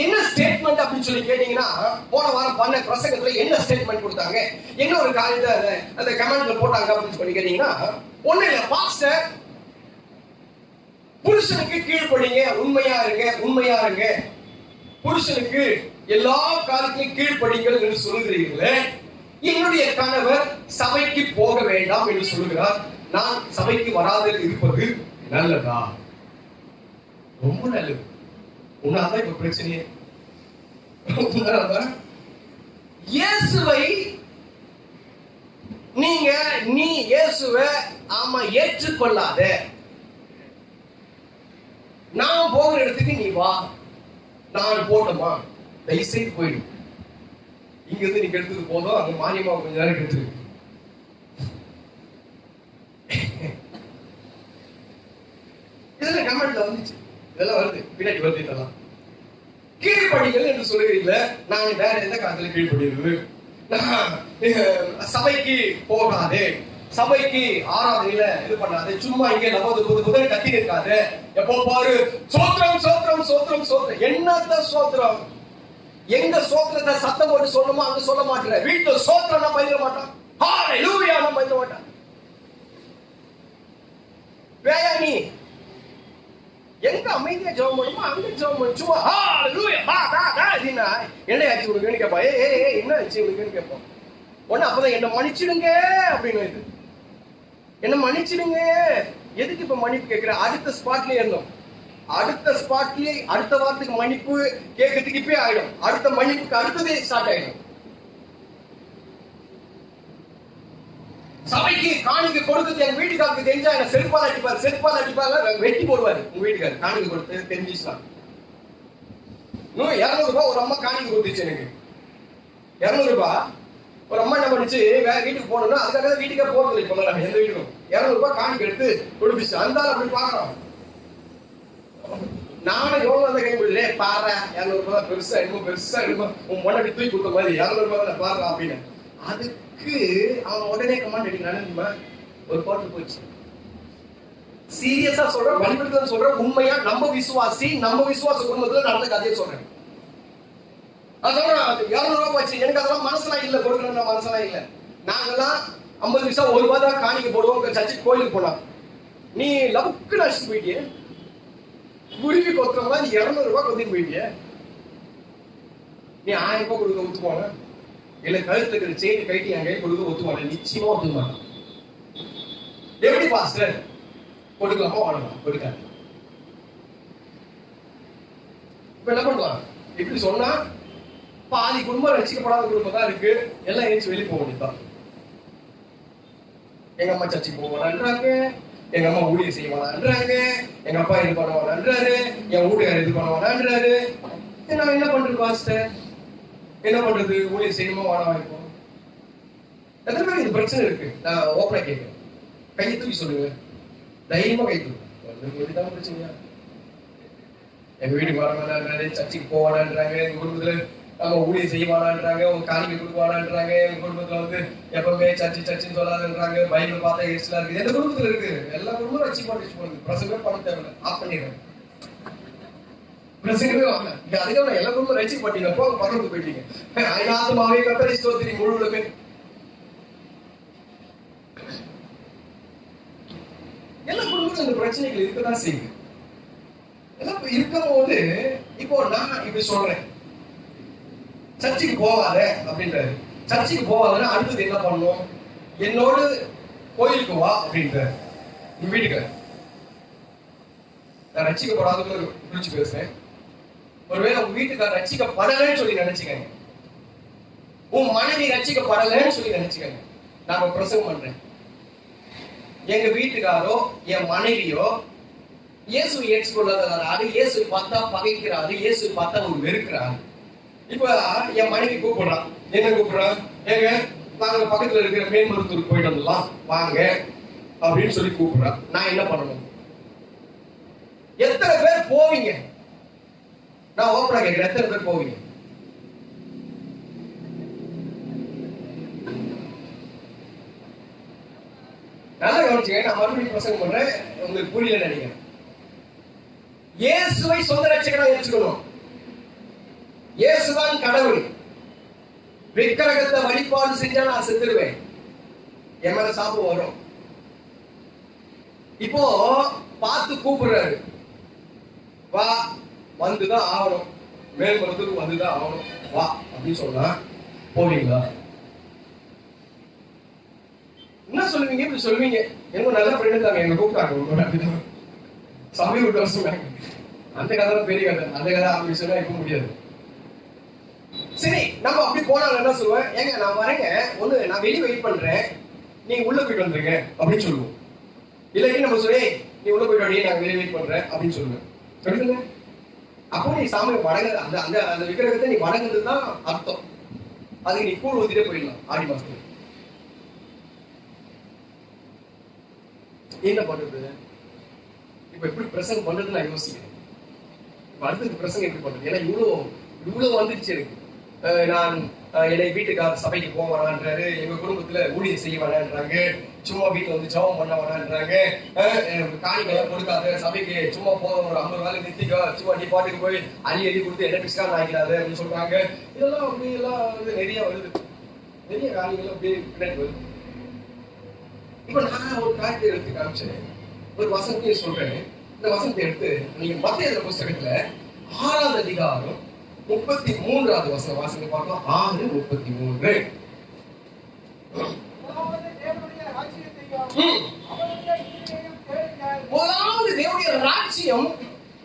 என்ன ஸ்டேட்மெண்ட் அப்படின்னு சொல்லி கேட்டீங்கன்னா, போன வாரம் பண்ண பிரசங்கத்துல என்ன ஸ்டேட்மெண்ட் கொடுத்தாங்க, என்ன ஒரு காரியத்தை அந்த கமெண்ட்ல போட்டாங்க அப்படின்னு சொல்லி கேட்டீங்கன்னா, ஒண்ணு இல்ல, பாஸ்டர் புருஷனுக்கு கீழ்ப்படிங்க, உண்மையா இருங்க, புருஷனுக்கு எல்லா காரியத்திலும் கீழ்ப்படிங்கள் என்று சொல்லுகிறீர்களே, என்னுடைய கணவர் சபைக்கு போக வேண்டாம் என்று சொல்லுகிறார், நான் சபைக்கு வராது இருப்பது நல்லதா? ரொம்ப நல்லது. உன்னாதான் இப்ப பிரச்சனையே. இயேசுவை நீ இயேசுவை ஆமா ஏற்றுக்கொள்ளாத, நான் போகிற இடத்துக்கு நீ வா, நான் போட்டோமா தயவுசெய்து போயிடும். இங்க இருந்து நீ கெடுத்தது போதும், அங்க மாரியம்மா கொஞ்ச நேரம் கெடுத்து. இதெல்லாம் கமெண்ட்ல வந்துச்சு, இதெல்லாம் வருது, பின்னாடி வருது. இதெல்லாம் கீழ்ப்படிகள் என்று சொல்லுகிறீங்களே, நான் வேற எந்த காலத்துல கீழ்ப்படிகிறது? சபைக்கு போகாது, சபைக்கு ஆராதனையில இது பண்ணாது, சும்மா இங்க நம்ம கத்தி இருக்காது, எப்போ பாரு சோத்திரம் சோத்திரம் சோத்திரம் சோத்திரம். என்னத்த சோத்திரம்? எங்க சோத்திரத்தை சத்தம் போட்டு சொல்லணுமோ அங்க சொல்ல மாட்டேன். வீட்டுல சோத்திரம் நான் பயிர மாட்டான், ஹல்லேலூயா நான் பயிர மாட்டான். வேயா நீ எங்க அமைதியா ஜெபம் பண்ணுமோ அங்க ஜெபம் பண்ணு, சும்மா ஹல்லேலூயா பா தா தா அப்படினா என்ன ஆச்சு உங்களுக்கு கேட்பா, என்ன ஆச்சு உங்களுக்கு கேட்போம். ஒண்ணு அப்பதான் என்ன மன்னிச்சிடுங்க அப்படின்னு, என்ன மன்னிச்சிடுங்க. எதுக்கு இப்ப மன்னிப்பு கேட்கிற? அடுத்த ஸ்பாட்லயே இருந்தோம், அடுத்த ஸ்பாட்லயே அடுத்த வாரத்துக்கு மன்னிப்பு கேட்கறதுக்கு இப்பே ஆயிடும், அடுத்த மன்னிப்புக்கு அடுத்ததே ஸ்டார்ட் ஆயிடும். சபைக்கு காணிக்கை கொடுத்து எங்க வீட்டுக்காரருக்கு தெரிஞ்சா என்ன செருப்பால் அடிப்பாரு, வெட்டி போடுவாரு. உங்க வீட்டுக்காரர் காணிக்கை கொடுத்து தெரிஞ்சுச்சா? 200 ரூபாய் ஒரு அம்மா காணிக்கை கொடுத்துச்சு எனக்கு. 200 ரூபாய் ஒரு அம்மா என்ன பண்ணிச்சு, வேற வீட்டுக்கு போகணும்னா அதுக்காக வீட்டுக்கே போறது இப்போ எந்த வீட்டுக்கும் 200 ரூபாய் காணிக்கை எடுத்து கொடுத்துச்சு. அந்த அப்படி பாக்குறோம். நானும் எவ்வளவு கை முடியல பாரு, 200 ரூபாய் பெருசா எடுமா உன் முன்னாடி தூக்கி கொடுத்த மாதிரி 200 ரூபாய் பாரு அப்படின்னு. அதுக்கு அவன் உடனே கமாண்ட் அடிக்கிறான், ஒரு பாட்டு போச்சு. சீரியஸா சொல்றேன், வழிபடுத்தல் சொல்றேன், உண்மையா நம்ம விசுவாச குடும்பத்துல நடந்த கதையை சொல்றேன். அதெல்லாம் 200 ரூபாய் போச்சு. எனக்கு அதெல்லாம் மனசுலாம் இல்ல, கொடுக்கணும்னா மனசுலாம் இல்ல. நாங்கெல்லாம் 50 பைசா 1 ரூபாய் தான் காணிக்க போடுவோம். சர்ச்சுக்கு கோயிலுக்கு போலாம், நீ லவுக்கு அடிச்சுட்டு போயிட்டிய, குருவி கொத்துற மாதிரி 200 ரூபாய் கொத்திட்டு போயிட்டிய. நீ 1000 ரூபாய் கொடுக்க ஒத்துக்குவாங்க இல்ல? கழுத்துல இருக்கிற செயின் கைட்டி என் கை கொடுக்க ஒத்துக்குவாங்க? நிச்சயமா ஒத்துக்க மாட்டான். எப்படி பாஸ்டர் கொடுக்கலாமா? வாடலாம், கொடுக்காது. இப்ப என்ன பண்ணுவாங்க? இப்படி சொன்னா பாதி குடும்பம் ரசிக்கப்படாத குடும்பம் தான் இருக்கு, எல்லாம் ஏஞ்சி வெளியே போக வேண்டியதான். எங்க அம்மா சர்ச்சைக்கு போவானான்றாங்க, எங்க அம்மா ஊழியர் செய்வானான்றாங்க, எங்க அப்பா இது பண்ணுவானான்றாரு, என் வீட்டுக்காரர் இது பண்ணுவானான்றாரு. நான் என்ன பண்றது பாஸ்டர்? என்ன பண்றது? ஊழியர் செய்யணுமா வாடா இருக்கும். எத்தனை பேருக்கு இது பிரச்சனை இருக்கு? நான் ஓப்பனா கேட்கிறேன், கையை தூக்கி சொல்லுங்க, தைரியமா கை தூக்கு. பிரச்சனையா? எங்க வீட்டுக்கு வரமாட்டான்றாரு, சர்ச்சைக்கு போவானான்றாங்க, எங்க குடும்பத்துல நம்ம ஊழியர் செய்வானான்றாங்க, உங்க காணிக்கை கொடுக்குவானான்றாங்க, எங்க குடும்பத்துல வந்து எப்பவுமே சர்ச்சுன்னு சொல்லாதுன்றாங்க, பைபிள் பார்த்தா எரிச்சலா இருக்கு. எந்த குடும்பத்துல இருக்கு? எல்லா குடும்பமும் ரட்சி போகுது. பிரசங்கமே பண்ண தேவையில்லை, ஆஃப் பண்ணிடுறேன். பிரசங்கமே வாங்க, அதுக்காக எல்லா குடும்பமும் ரட்சி பண்ணீங்க, போக பறந்து போயிட்டீங்க. ஆத்மாவே கர்த்தரை ஸ்தோத்திரி முழுவதுமே. எல்லா குடும்பமும் இந்த பிரச்சனைகள் இருக்கதான் செய்யுது. எல்லாம் இருக்கும் போது இப்போ நான் இப்படி சொல்றேன், சர்ச்சுக்கு போவாத அப்படின்றாரு. சர்ச்சுக்கு போவாதன்னா அடுத்தது என்ன பண்ணணும்? என்னோடு கோயிலுக்கு வா அப்படின்றாரு. உங்க வீட்டுக்கு நான் ரட்சிக்கப்படாத குறிச்சு பேசுறேன். ஒருவேளை உங்க வீட்டுக்கார ரட்சிக்கப்படலன்னு சொல்லி நினைச்சுக்கங்க. உன் மனைவி ரட்சிக்கப்படலன்னு சொல்லி நினைச்சுக்கங்க. நான் பிரசங்கம் பண்றேன். எங்க வீட்டுக்காரோ என் மனைவியோ இயேசு ஏற்றுக்கொள்ளாதவராரு, இயேசு பார்த்தா பகைக்கிறாரு, இயேசு பார்த்தா ஒரு வெறுக்கிறாரு. இப்ப என் மனைவி கூப்பிடுறான். என்ன கூப்பிடுறான்? ஏங்க நாங்க பக்கத்துல இருக்கிற மேன்மருத்தூருக்கு போயிட்டு வந்துடலாம் வாங்க அப்படின்னு சொல்லி கூப்பிடுறான். நான் என்ன பண்ணணும்? எத்தனை பேர் போவீங்க? நான் ஓப்பனா கேட்கிறேன், எத்தனை பேர் போவீங்க? நல்லா கவனிச்சுங்க. நான் மறுபடியும் பிரசங்கம் பண்றேன், உங்களுக்கு புரியல நினைக்கிறேன். இயேசுவை சொந்த ரட்சகனா ஏற்றுக்கணும். இயேசுதான் கடவுள். விக்கிரகத்தை வழிபாடு செஞ்சா நான் செத்துருவேன், என் மேல சாப்பு வரும். இப்போ பார்த்து கூப்பிடுறாரு, வா வந்துதான் ஆகணும், மேல்மருத்துவருக்கு வந்துதான் ஆகணும், வா அப்படின்னு சொன்னா போவீங்களா? என்ன சொல்லுவீங்க? இப்படி சொல்லுவீங்க. என்ன நல்ல ஃப்ரெண்டு தாங்க, எங்க கூப்பிட்டாங்க சமயம் விட்டு வர சொன்னாங்க. அந்த கதை பெரிய கதை, அந்த கதை ஆரம்பிச்சுன்னா இப்ப முடியாது. சரி, நம்ம அப்படி போனாலும் என்ன சொல்லுவேன்? ஏங்க நான் வரேங்க, ஒண்ணு நான் வெளியே வெயிட் பண்றேன், நீங்க உள்ள போயிட்டு வந்துருங்க அப்படின்னு சொல்லுவோம். இல்லாட்டி நம்ம சொல்லி நீ உள்ள போயிட்டு வாடி, நான் வெளியே வெயிட் பண்றேன் அப்படின்னு சொல்லுவேன். சொல்லுங்க. அப்போ நீ சாமி வணங்க, அந்த அந்த அந்த விக்கிரகத்தை நீ வணங்குறது தான் அர்த்தம். அதுக்கு நீ கூழ் ஊத்திட்டே போயிடலாம் ஆடி மாசத்துல. என்ன பண்றது? இப்ப எப்படி பிரசங்கம் பண்றது நான் யோசிக்கிறேன். அடுத்தது பிரசங்கம் எப்படி பண்றது? ஏன்னா இவ்வளவு வந்துருச்சு எனக்கு. நான் என்னை வீட்டுக்கார சபைக்கு போக வேணான்றாரு, எங்க குடும்பத்துல ஊழியர் செய்ய வேணான்றாங்க, சும்மா வீட்டுல வந்து ஜெபம் பண்ண வேணான்றாங்க, காணிக்கெல்லாம் கொடுக்காத, சபைக்கு சும்மா போதும் ஒரு 50 வேலை நிறுத்திக்கோ, சும்மா நீ பாட்டுக்கு போய் அள்ளி கொடுத்து என்ன பிஸ்கான் ஆகிடாது அப்படின்னு சொல்றாங்க. இதெல்லாம் அப்படி எல்லாம் வந்து நிறைய வருது, நிறைய காரியங்கள் அப்படியே பின்னாடி வருது. இப்ப நான் ஒரு காரியத்தை எடுத்து காமிச்சேன், ஒரு வசனத்தையும் சொல்றேன். இந்த வசனத்தை எடுத்து நீங்க மத்தேயு புஸ்தகத்துல 6ஆம் அதிகாரம் 33வது வசனம் வாசிங்க பார்க்கலாம். 6:33. முதலாவது தேவனுடைய ராஜ்யம்,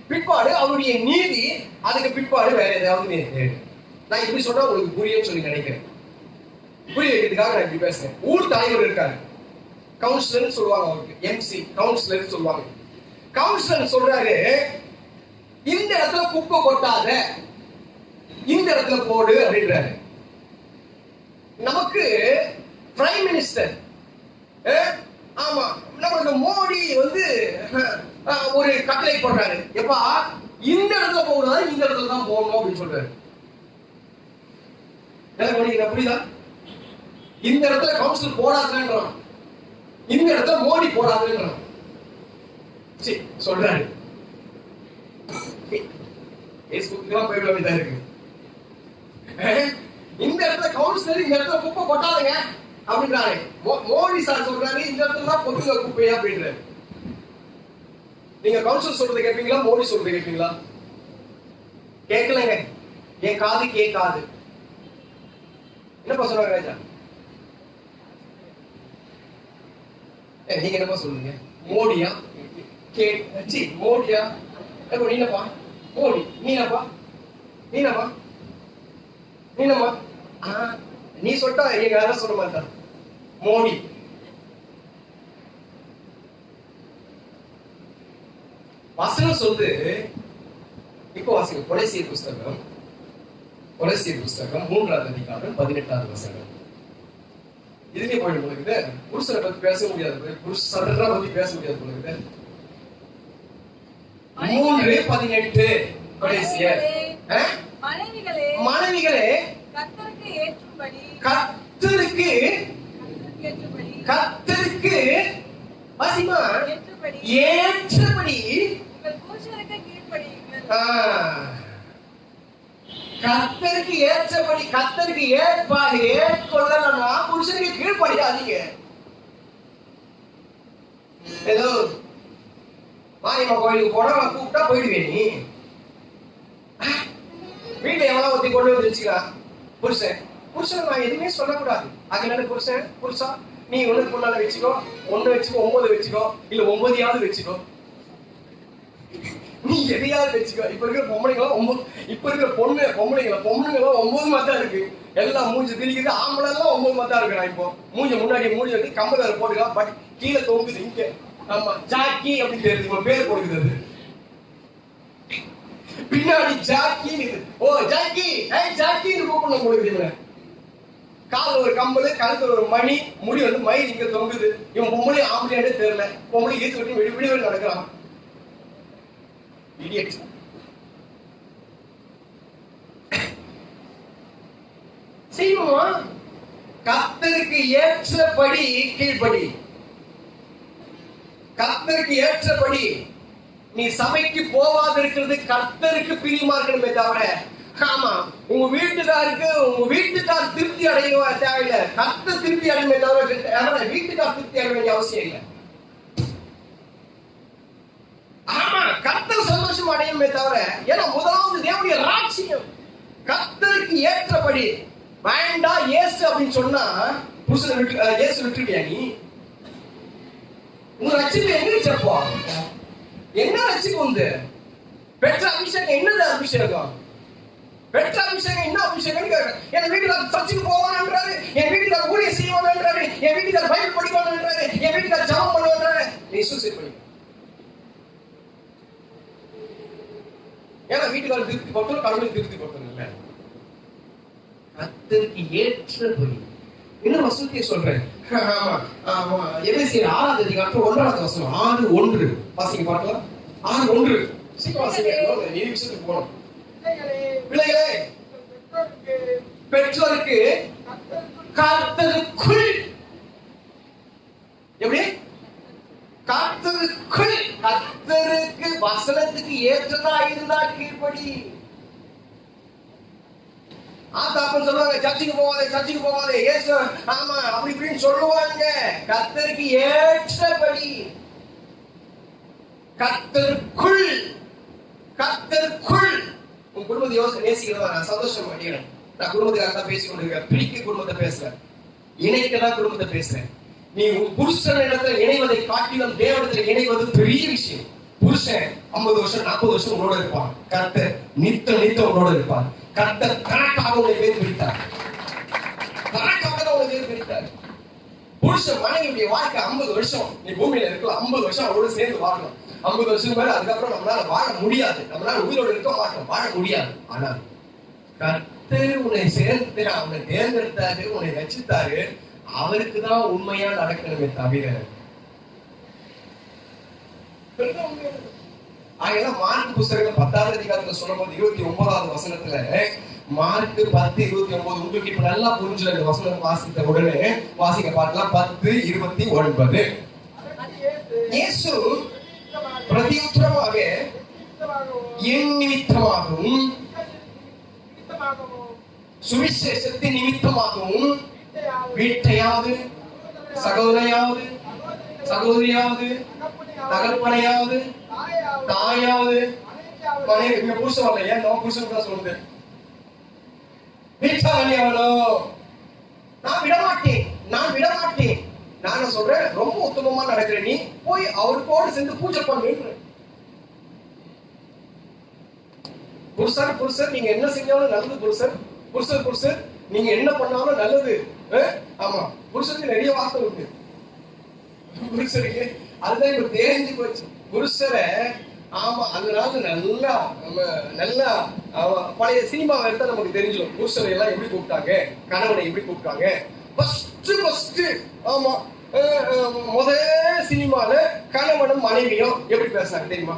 பிற்பாடு அவருடைய நீதி, அதுக்கு பிற்பாடு வேற ஏதாவது நீதி. நான் இப்படி சொன்னா உங்களுக்கு புரியும் சொல்லி நினைக்கிறேன். புரிய வைக்கிறதுக்காக நான் இப்படி பேசுறேன். ஊர் தலைவர் இருக்காரு, கவுன்சிலர் சொல்லுவாங்க, அவருக்கு எம்சி கவுன்சிலர் சொல்லுவாங்க. கவுன்சிலர் சொல்றாரு, இந்த இடத்துல குப்பை கொட்டாத, இந்த இடத்துல போடு அப்படின்றாரு. நமக்கு பிரைம் மினிஸ்டர், ஆமா நம்மளுக்கு மோடி வந்து ஒரு கட்டளை போடுறாரு, எப்பா இந்த இடத்துல போகக்கூடாது, இந்த இடத்துல தான் போகணும் அப்படின்னு சொல்றாரு. புரியுதா? இந்த இடத்துல கவுன்சிலர் போடாதுன்றான், இந்த இடத்துல மோடி போடாதுன்றான் சொல்றாரு. போயிட வேண்டியதா இருக்கு. இந்த இடத்துல கவுன்சிலர் இந்த இடத்துல குப்பை கொட்டாதுங்க அப்படின்றாரு. மோடி சார் சொல்றாரு, இந்த இடத்துல தான் கொட்டுங்க குப்பையா அப்படின்றாரு. நீங்க கவுன்சிலர் சொல்றது கேட்பீங்களா, மோடி சொல்றது கேட்பீங்களா? கேட்கலங்க, என் காது கேட்காது. என்னப்பா சொல்றாங்க ராஜா? நீங்க என்னப்பா சொல்லுங்க? மோடியா? மோடியா? நீனப்பா மோடி, நீனப்பா நீனப்பா நீனம்மா, நீ சொல்லிட்டா எங்க யாரும் சொல்ல மாட்டான் மோடி. வசனம் சொல்லுது. இப்போ வாசிங்க கொலைசீர் புஸ்தகம், கொலைசீர் புஸ்தகம் 3ஆம் அதிகாரம் 18வது வசனம். இதுலயே போயிடும் போலுக்குது. புருஷனை பத்தி பேச முடியாது, புருஷனை பத்தி பேச முடியாது போலுக்குது. 3:18 கொலைசீர். மனைவிகளே கர்த்தருக்கு வாசிமா ஏற்றபடி கர்த்தருக்கு ஏற்றபடி, கர்த்தருக்கு ஏற்பாக ஏற்கொள்ளலன்னா புருஷனுக்கு கீழ்ப்படியாதீங்க. ஏதோ மாரியம்மா கோயிலுக்கு போனா கூப்பிட்டா போயிடுவே, நீ வீட்டுல எவ்வளவு ஒருத்தி கொண்டு வந்து வச்சுக்கலாம், புருஷன் புருஷன் நான் எதுவுமே சொல்லக்கூடாது. அதனால புருஷா நீ ஒண்ணு பொண்ணால வச்சுக்கோ, 1 வச்சுக்கோ, 9 வச்சுக்கோ, இல்ல 9 வச்சுக்கோ, நீ எதையாவது வச்சுக்கோ. இப்ப இருக்கிற பொம்பளைங்களும் இப்ப இருக்கிற பொம்பளைங்களும் 9 மாதம் இருக்கு. எல்லாம் மூஞ்சி திரிக்குது. ஆம்பளை எல்லாம் 9 மாதம் இருக்கிறான். இப்போ மூஞ்சி முன்னாடி மூஞ்சி வந்து கம்பல போட்டுக்கலாம், பட் கீழே தொங்குது இங்க. ஆமா, ஜாக்கி அப்படின்னு தெரியுது, உங்க பேர் கொடுக்குது. பின்னாடி ஜாக்கி, ஓ ஜாக்கி, ஜாக்கின்னு கூப்பிடணும் கொடுக்குது. கால ஒரு கம்பளு, கழுத்துல ஒரு மணி, முடி வந்து மயில் இங்க தொங்குது. இவன் பொம்பளை ஆம்பளையானே தெரியல. பொம்பளை ஈத்து விட்டு விடிவிடி நடக்கிறான். இடியட். செய்வோமா? கர்த்தருக்கு ஏற்றபடி கீழ்ப்படி. கர்த்தருக்கு ஏற்றபடி. நீ சபைக்கு போவாது இருக்கிறது கர்த்தருக்கு பிரியமா இருக்கணுமே தவிர, ஆமா உங்க வீட்டுக்கார் திருப்தி அடைய தேவையில்லை, கர்த்தர் திருப்தி அடையுமே தவிர வீட்டுக்கார் திருப்தி அடைய வேண்டிய அவசியம் இல்லை. ஆமா, கர்த்தர் சந்தோஷம் அடையுமே தவிர, ஏன்னா முதலாவது தேவனுடைய ராஜ்யம். கர்த்தருக்கு ஏற்றபடி. வேண்டாம் இயேசு அப்படின்னு சொன்னா புருஷனை விட்டு இயேசு விட்டுட்டியா நீ? உங்க ரட்சிப்பு எங்க வச்சப்போ? என்ன ரட்சிப்பு உண்டு? பெற்ற அபிஷேகம் என்னது? அபிஷேகம் பெற்ற அபிஷேகம் என்ன அபிஷேகம்? என் வீட்டுக்கார சர்ச்சுக்கு போவான்ன்றாரு, என் வீட்டுக்கார ஊழியம் செய்வான்ன்றாரு, என் வீட்டுக்கார பைபிள் படிப்பான்ன்றாரு, என் வீட்டுக்கார ஜெபம் பண்ணுவான்றாரு. நீ சூசைட் பண்ணி. ஏன்னா வீட்டுக்கார திருப்தி படுத்தணும், கடவுளுக்கு திருப்தி படுத்தணும் இல்ல. கர்த்தருக்கு ஏற்றபடி. இன்னும் வசனத்தை சொல்றேன். ஆமா, எபேசியர் 6ஆம் அதிகாரம் 1ஆவது வசனம். 6:1 வாசிங்க பார்க்கலாம். 6:1 சீக்கிரம் வாசிங்க. நீ விஷயத்துக்கு போகணும். பிள்ளைகளே, பெற்றோருக்கு கர்த்தருக்குள். எப்படி? கர்த்தருக்குள். கர்த்தருக்கு வசனத்துக்கு ஏற்றதா இருந்தா கீழ்ப்படி. ஆத்தாப்பன் சொல்லுவாங்க, சர்ச்சுக்கு போவாதே ஏசு ஆமா அப்படி இப்படின்னு சொல்லுவாங்க. கர்த்தருக்கு ஏற்றபடி. கர்த்தருக்குள். உன் குடும்பத்தை நேசிக்கிறதா? நான் சந்தோஷம் பண்ணிக்கிறேன். நான் குடும்பத்துக்காக தான் பேசிக் கொண்டிருக்கேன். பிடிக்க குடும்பத்தை பேசுறேன், இணைக்கதான் குடும்பத்தை பேசுறேன். நீ உன் புருஷன் இடத்துல இணைவதை காட்டிலும் தேவனத்தில் இணைவது பெரிய விஷயம். புருஷன் 50 வருஷம் 40 வருஷம் உங்களோட இருப்பான். கர்த்தர் நித்தம் உங்களோட இருப்பான். கர்த்தர் தனக்காக உங்களை பேர் பிரித்தார். புருஷன் மனைவியுடைய வாழ்க்கை 50 வருஷம் நீ பூமியில இருக்கலாம். 50 வருஷம் அவரோட சேர்ந்து வாழணும். 50 வருஷம் மேல அதுக்கப்புறம் நம்மளால வாழ முடியாது. நம்மளால உயிரோடு இருக்க மாட்டோம், வாழ முடியாது. ஆனா கர்த்தர் உன்னை சேர்ந்து அவனை தேர்ந்தெடுத்தாரு, உன்னை ரட்சித்தாரு. அவருக்குதான் உண்மையா நடக்கணுமே தவிர. ஆகையால மார்க் புத்தகம் 10ஆவது அதிகாரத்துல சொல்லும்போது 29ஆவது வசனத்துல, மார்க் 10:29 உங்களுக்கு இப்ப நல்லா புரிஞ்சுல. இந்த வசனம் வாசித்த உடனே வாசிக்க பார்க்கலாம். 10:29. இயேசு பிரதியுத்தரமாக என் நிமித்தமாகவும் சுவிசேஷத்தின் நிமித்தமாகவும் வீட்டையாவது சகோதரையாவது சகோதரியாவது தகப்பனையாவது தாயாவது மனைவி. இங்க புருஷன் வரல, ஏன் நம்ம புருஷன் தான் சொல்லுது. வீட்டாவோ நான் விடமாட்டேன். நான் சொல்றேன், ரொம்ப உத்தமமா நடக்கிற நீ போய் அவருக்கோடு சேர்ந்து பூஜை பண்ணு. புருஷன் நீங்க என்ன செஞ்சாலும் நல்லது. புருஷன் நீங்க என்ன பண்ணாலும் நல்லது. ஆமா, புருஷனுக்கு நிறைய வார்த்தை உண்டு. புருஷனுக்கு அதுதான் இப்ப தெரிஞ்சு போச்சு. புருஷரை ஆமா அதனால நல்லா பழைய சினிமாவை எடுத்தா நமக்கு தெரிஞ்சிடும். புருஷனை எல்லாம் எப்படி கூப்பிட்டாங்க, கணவனை எப்படி கூப்பிட்டாங்க. ஆமா முதல் சினிமால கணவனும் மனைவியும் எப்படி பேசினாங்க தெரியுமா?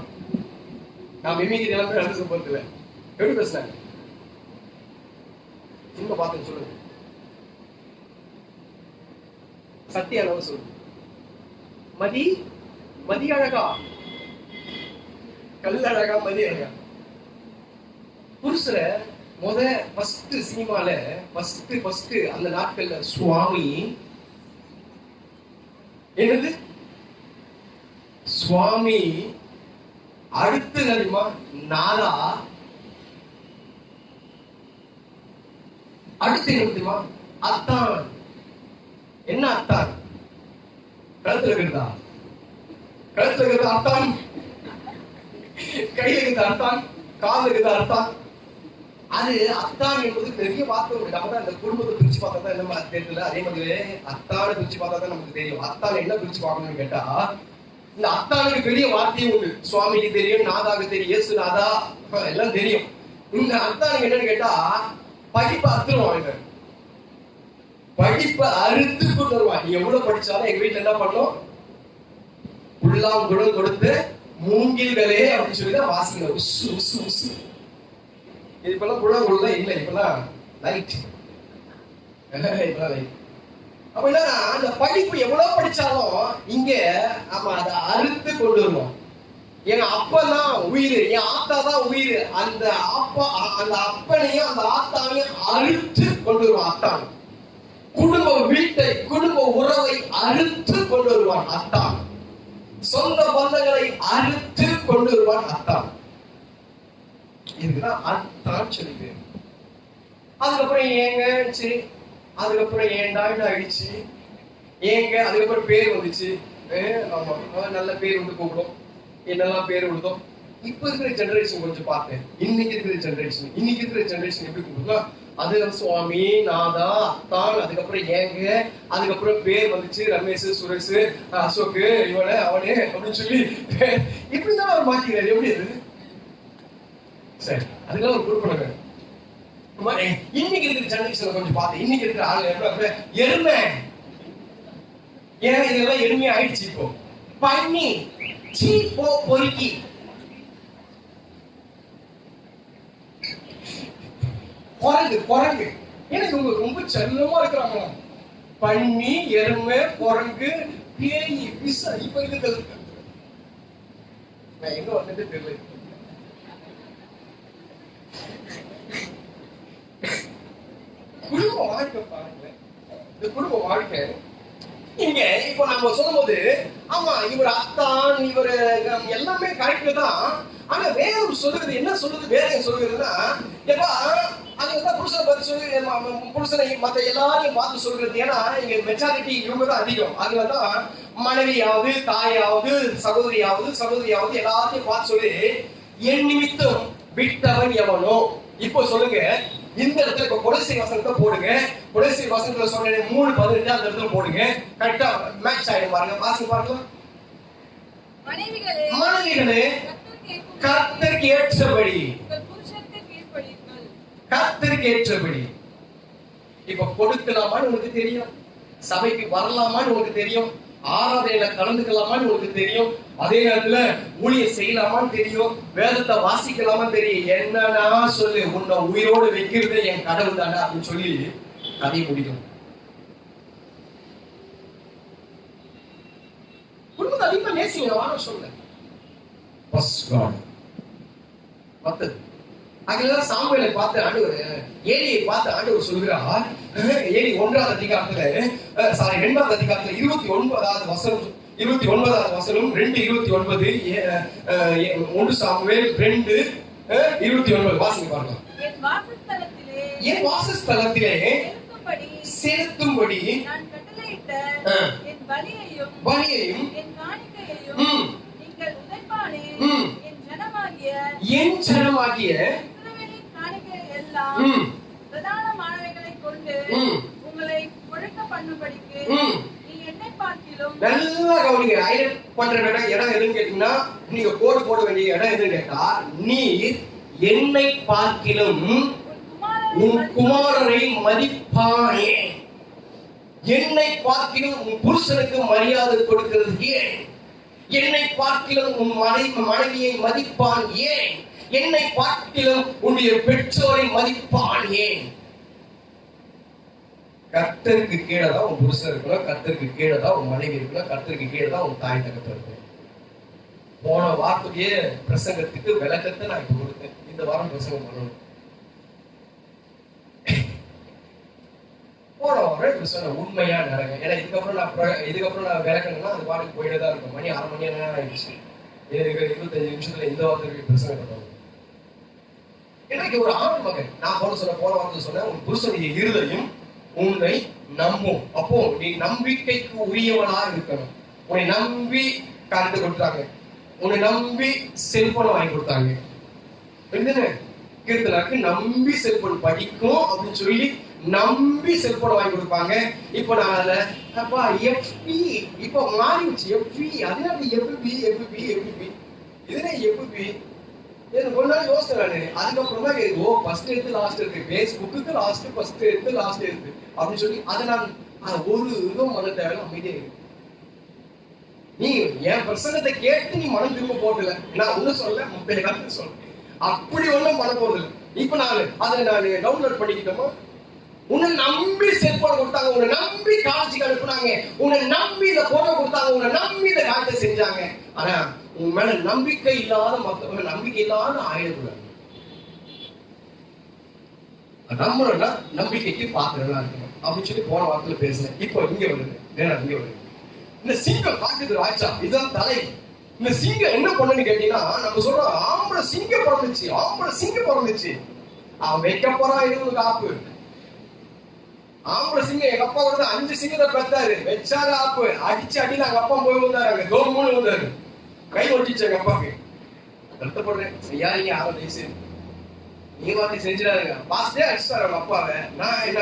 நான் மிமிக்கு எல்லாமே நடந்து போறதில்ல. எப்படி பேசினாங்க? சினிமா பார்த்து சொல்லுங்க. சத்தியான சொல்லு. மதி அழகா, கல்லழகா, மதி அழகா. புருஷரை ஃபர்ஸ்ட் சினிமால ஃபர்ஸ்ட் அந்த நாட்கள்ல சுவாமி என்னது சுவாமி, அடுத்து தெரியுமா நாதா, அடுத்து என்ன தெரியுமா? அத்தான். என்ன அத்தான்? கழுத்துல இருக்கிறதா? கழுத்துல இருக்கிறது அத்தான், கையில இருக்கிறது அத்தான், காலில் இருக்கிறது அத்தான். அது அத்தான் என்பது பெரிய வார்த்தை. நம்ம தான் அந்த குடும்பத்தை பிரிச்சு பார்த்தா தான் என்ன தெரியல. அதே மாதிரி அத்தானை பிரிச்சு பார்த்தா தான் நமக்கு தெரியும். அத்தான் என்ன பிரிச்சு பார்க்கணும்னு கேட்டா, இந்த அத்தானுக்கு பெரிய வார்த்தையும் உண்டு. சுவாமிக்கு தெரியும், நாதாவுக்கு தெரியும், இயேசு நாதா எல்லாம் தெரியும். இந்த அத்தானுக்கு என்னன்னு கேட்டா, படிப்பை அறுத்துருவான். படிப்பை அறுத்து கொண்டு வருவான். நீ எவ்வளவு படிச்சாலும் எங்க வீட்டுல என்ன பண்ணோம்? உள்ளாம் குடம் கொடுத்து மூங்கில்களே அப்படின்னு சொல்லிதான் வாசிங்க. உசு உசு உசு. இப்பெல்லாம் குடம் கொடுத்தா இல்லை, இப்பெல்லாம் லைட். அப்படின்னா அந்த படிப்பு எவ்வளவு படிச்சாலும் இங்க நம்ம அதை அறுத்து கொண்டு வருவோம். எங்க அப்பதான் உயிர், என் ஆத்தா தான் உயிர். அந்த அப்பா, அந்த அப்பனையும் அந்த ஆத்தாவையும் அறுத்து கொண்டு வருவான் அத்தான். குடும்ப வீட்டை, குடும்ப உறவை அறுத்து கொண்டு வருவான் அத்தான். சொந்த பந்தங்களை அறுத்து கொண்டு வருவான் அத்தான். இதுதான் அத்தான் சொல்லுது. அதுக்கப்புறம் ஏங்க சரி, அதுக்கப்புறம் ஏண்டா ஆயிடுச்சு, ஏங்க அதுக்கப்புறம் பேர் வந்துச்சு. ஆமா, நல்ல பேர் வந்து கூப்பிடும், என்னெல்லாம் பேர் விடுதோம். இப்ப இருக்கிற ஜெனரேஷன் கொஞ்சம் பார்த்தேன். இன்னைக்கு இருக்கிற ஜெனரேஷன் எப்படி கூப்பிடுதோ, அது சுவாமி, நாதா, அத்தான், அதுக்கப்புறம் ஏங்க, அதுக்கப்புறம் பேர் வந்துச்சு ரமேஷ், சுரேஷ், அசோக், இவனே அவனே அப்படின்னு சொல்லி இப்படிதான் அவர் மாத்திக்கிறாரு. எப்படி அது? சரி, அதுக்கெல்லாம் ஒரு குறிப்பிட. இன்னைக்கு இருக்கிற ஜெனரேஷன் கொஞ்சம் பார்த்தேன். இன்னைக்கு இருக்கிற ஆளு எருமை. ஏன் இதெல்லாம் எருமையா ஆயிடுச்சு. இப்போ பண்ணி சீ போ பொறுக்கி, குரங்கு குரங்கு எனக்கு ரொம்ப செல்லமா இருக்கிறாங்க. பண்ணி, எருமை, குரங்கு, பேய், பிசா. இப்ப இருக்கிறது நான் எங்க வந்துட்டு தெரியல. குடும்ப வாழ்க்கை பாருங்க, இந்த குடும்ப வாழ்க்கை இங்க இப்ப நம்ம சொல்லும் போது, ஆமா இவர் அத்தான், இவர் எல்லாமே கரெக்ட் தான். ஆனா வேற சொல்லுறது என்ன சொல்லுது? வேற சொல்லுறதுன்னா, எப்பா அதுதான் புருஷனை பார்த்து சொல்லி, புருஷனை மற்ற எல்லாரையும் பார்த்து சொல்றது. ஏன்னா இங்க மெச்சாரிட்டி இவங்க தான் அதிகம். அதுலதான் மனைவியாவது, தாயாவது, சகோதரியாவது எல்லாத்தையும் பார்த்து சொல்லி, என் நிமித்தம் விட்டவன் எவனோ. இப்போ சொல்லுங்க, இந்த இடத்துல இப்ப கொடைசி வசனத்தை போடுங்க. கொடைசி வசனத்துல சொன்ன 3:15 அந்த இடத்துல போடுங்க. கரெக்டா மேட்ச் ஆயிடும் பாருங்க. வாசிங்க பாருங்க. மனைவிகளே கர்த்தருக்கு ஏற்றபடி, கர்த்தருக்கு ஏற்றபடி. இப்ப கொடுக்கலாமான்னு உனக்கு தெரியும், சபைக்கு வரலாமான்னு உனக்கு தெரியும், ஆராதனையில கலந்துக்கலாமான்னு உனக்கு தெரியும், அதே நேரத்துல ஊழியம் செய்யலாமான்னு தெரியும், வேதத்தை வாசிக்கலாமான்னு தெரியும். என்னன்னா சொல்லு, உன்னை உயிரோடு வைக்கிறது என் கடவுள் தானே அப்படின்னு சொல்லி கதை முடியும். குடும்பத்தை அதிகமா நேசிங்க வாங்க சொல்ல. அதெல்லாம் சாமுவேலை பார்த்து ஆண்டவர், ஏலியை பார்த்து ஆண்டவர் சொல்கிறார். ஏலி 1ஆம் அதிகாரத்துல, 2ஆம் அதிகாரத்துல 29வது வசனம், 29வது வசனம் 2:29, 1 சாமுவேல் 2:29 வாசிங்க பாருங்க. என் வாசஸ்தலத்திலே செலுத்தும்படி நான் கட்டளையிட்ட என் பலியையும் என் காணிக்கையையும் நீங்கள் உதைப்பானேன். என் ஜனமாகிய இஸ்ரவேலின் காணிக்கை எல்லாம் பிரதானமானவைகளை கொண்டு உங்களை ஒழுக்க பண்ணும்படிக்கு நீ என்னை பார்க்கிலும். நல்லா கவனிங்க. ஹைலைட் பண்ற இடம் எதுன்னு கேட்டீங்கன்னா, நீங்க கோடு போட வேண்டிய இடம் எதுன்னு கேட்டா, நீ என்னை பார்க்கிலும் உன் குமாரனை மதிப்பானே. என்னை பார்க்கிலும் உன் புருஷனுக்கு மரியாதை கொடுக்கிறது ஏன்? என்னை பார்க்கிலும் உன் மனைவியை மதிப்பான் ஏன்? என்னை பார்க்கிலும் உன்னுடைய பெற்றோரை மதிப்பான் ஏன்? கர்த்தருக்கு கீழே தான் உன் புருஷன் இருக்கணும், கர்த்தருக்கு கீழே தான் உன் மனைவி இருக்கணும், கர்த்தருக்கு கீழே தான் உன் தாய் தகப்பன் இருக்கணும். போன வார்த்தையே பிரசங்கத்துக்கு விளக்கத்தை நான் இப்ப கொடுத்தேன். இந்த வாரம் பிரசங்கம் பண்ணணும். போன வாரம் சொன்ன உண்மையா நடங்க. ஏன்னா இதுக்கப்புறம் நான் விளக்கணும்னா அது வாரம் போயிட்டே தான் இருக்கும். மணி 1/2 மணி நேரம் ஆயிடுச்சு. 25 நிமிஷத்துல இந்த வாரத்துக்கு பிரசங்கம் பண்ணுவோம். என்ன அன்னைக்கு ஒரு ஆண் மகன், நான் போன வார்த்தை சொன்னேன், உன் புருஷனுடைய இருதயம் உன்னை நம்பும். அப்போ நீ நம்பிக்கைக்கு உரியவனா இருக்கணும். உன்னை நம்பி கரண்ட் கொடுத்தாங்க, உன்னை நம்பி செல்போன் வாங்கி கொடுத்தாங்க. கீர்த்தனாக்கு நம்பி செல்போன் படிக்கும் அப்படின்னு சொல்லி நம்பி செல்போன் வாங்கி கொடுப்பாங்க. இப்போ நான் அதுல அப்பா எஃப்பி இப்போ மாறிடுச்சு. எஃப்பி அதனால எஃப்பி எஃப்பி எஃப்பி இதுனா எஃப்பி ஒரு நாள் யோசனை. அதுக்கப்புறம் தான் ஓ ஃபர்ஸ்ட் எடுத்து லாஸ்ட் இருக்கு, பேஸ்புக்கு லாஸ்ட் ஃபர்ஸ்ட் எடுத்து லாஸ்ட் இருக்கு அப்படின்னு சொல்லி அதை நான் ஒரு இதுவும் மன தேவை அமைதியே இருக்கு. நீ என் பிரசங்கத்தை கேட்டு நீ மனம் திரும்ப போடல, நான் ஒன்னும் சொல்ல முப்பது சொல்றேன், அப்படி ஒன்றும் பண்ண போறதில்லை. இப்ப நான் அதை நான் டவுன்லோட் பண்ணிக்கிட்டோமா, உன்னை நம்பி செல்போன் கொடுத்தாங்க, உன்னை நம்பி காலேஜுக்கு அனுப்புனாங்க, உன்னை நம்பி இதை போட்டோ கொடுத்தாங்க, உன்னை நம்பி இதை காலத்தை செஞ்சாங்க. ஆனா உன் மேல நம்பிக்கை இல்லாத மற்றவங்க நம்பிக்கை இல்லாத ஆயிடக்கூடாது. நம்மளோட நம்பிக்கைக்கு பாத்திரம்லாம் இருக்கணும் அப்படின்னு சொல்லி போன வாரத்துல பேசுறேன். இப்போ இங்க வருது, நேரம் இங்க வருது. இந்த சிங்கம் காட்டுது ராஜா, இதுதான் தலை. இந்த சிங்கம் என்ன பண்ணுன்னு கேட்டீங்கன்னா, நம்ம சொல்றோம் ஆம்பளை சிங்கம் பிறந்துச்சு, ஆம்பளை சிங்கம் பிறந்துச்சு. அவன் வைக்க போறான் இது ஒரு ஆப்பு. ஆம்பளை சிங்கம் எங்க அப்பா வந்து 5 சிங்கத்தை பெற்றாரு, வச்சாரு ஆப்பு, அடிச்சு அடியில் எங்க அப்பா போய் வந்தாரு, அங்க கவர்மெண்ட் வந்தாரு, கை ஒட்டிச்சு எங்க அப்பாக்கு. வருத்தப்படுறேன், செய்யாதீங்க, யாரும் வயசு நீங்க வார்த்தை செஞ்சிடாருங்க, பாஸ்டே அடிச்சுட்டாரு அவங்க அப்பாவை. நான் என்ன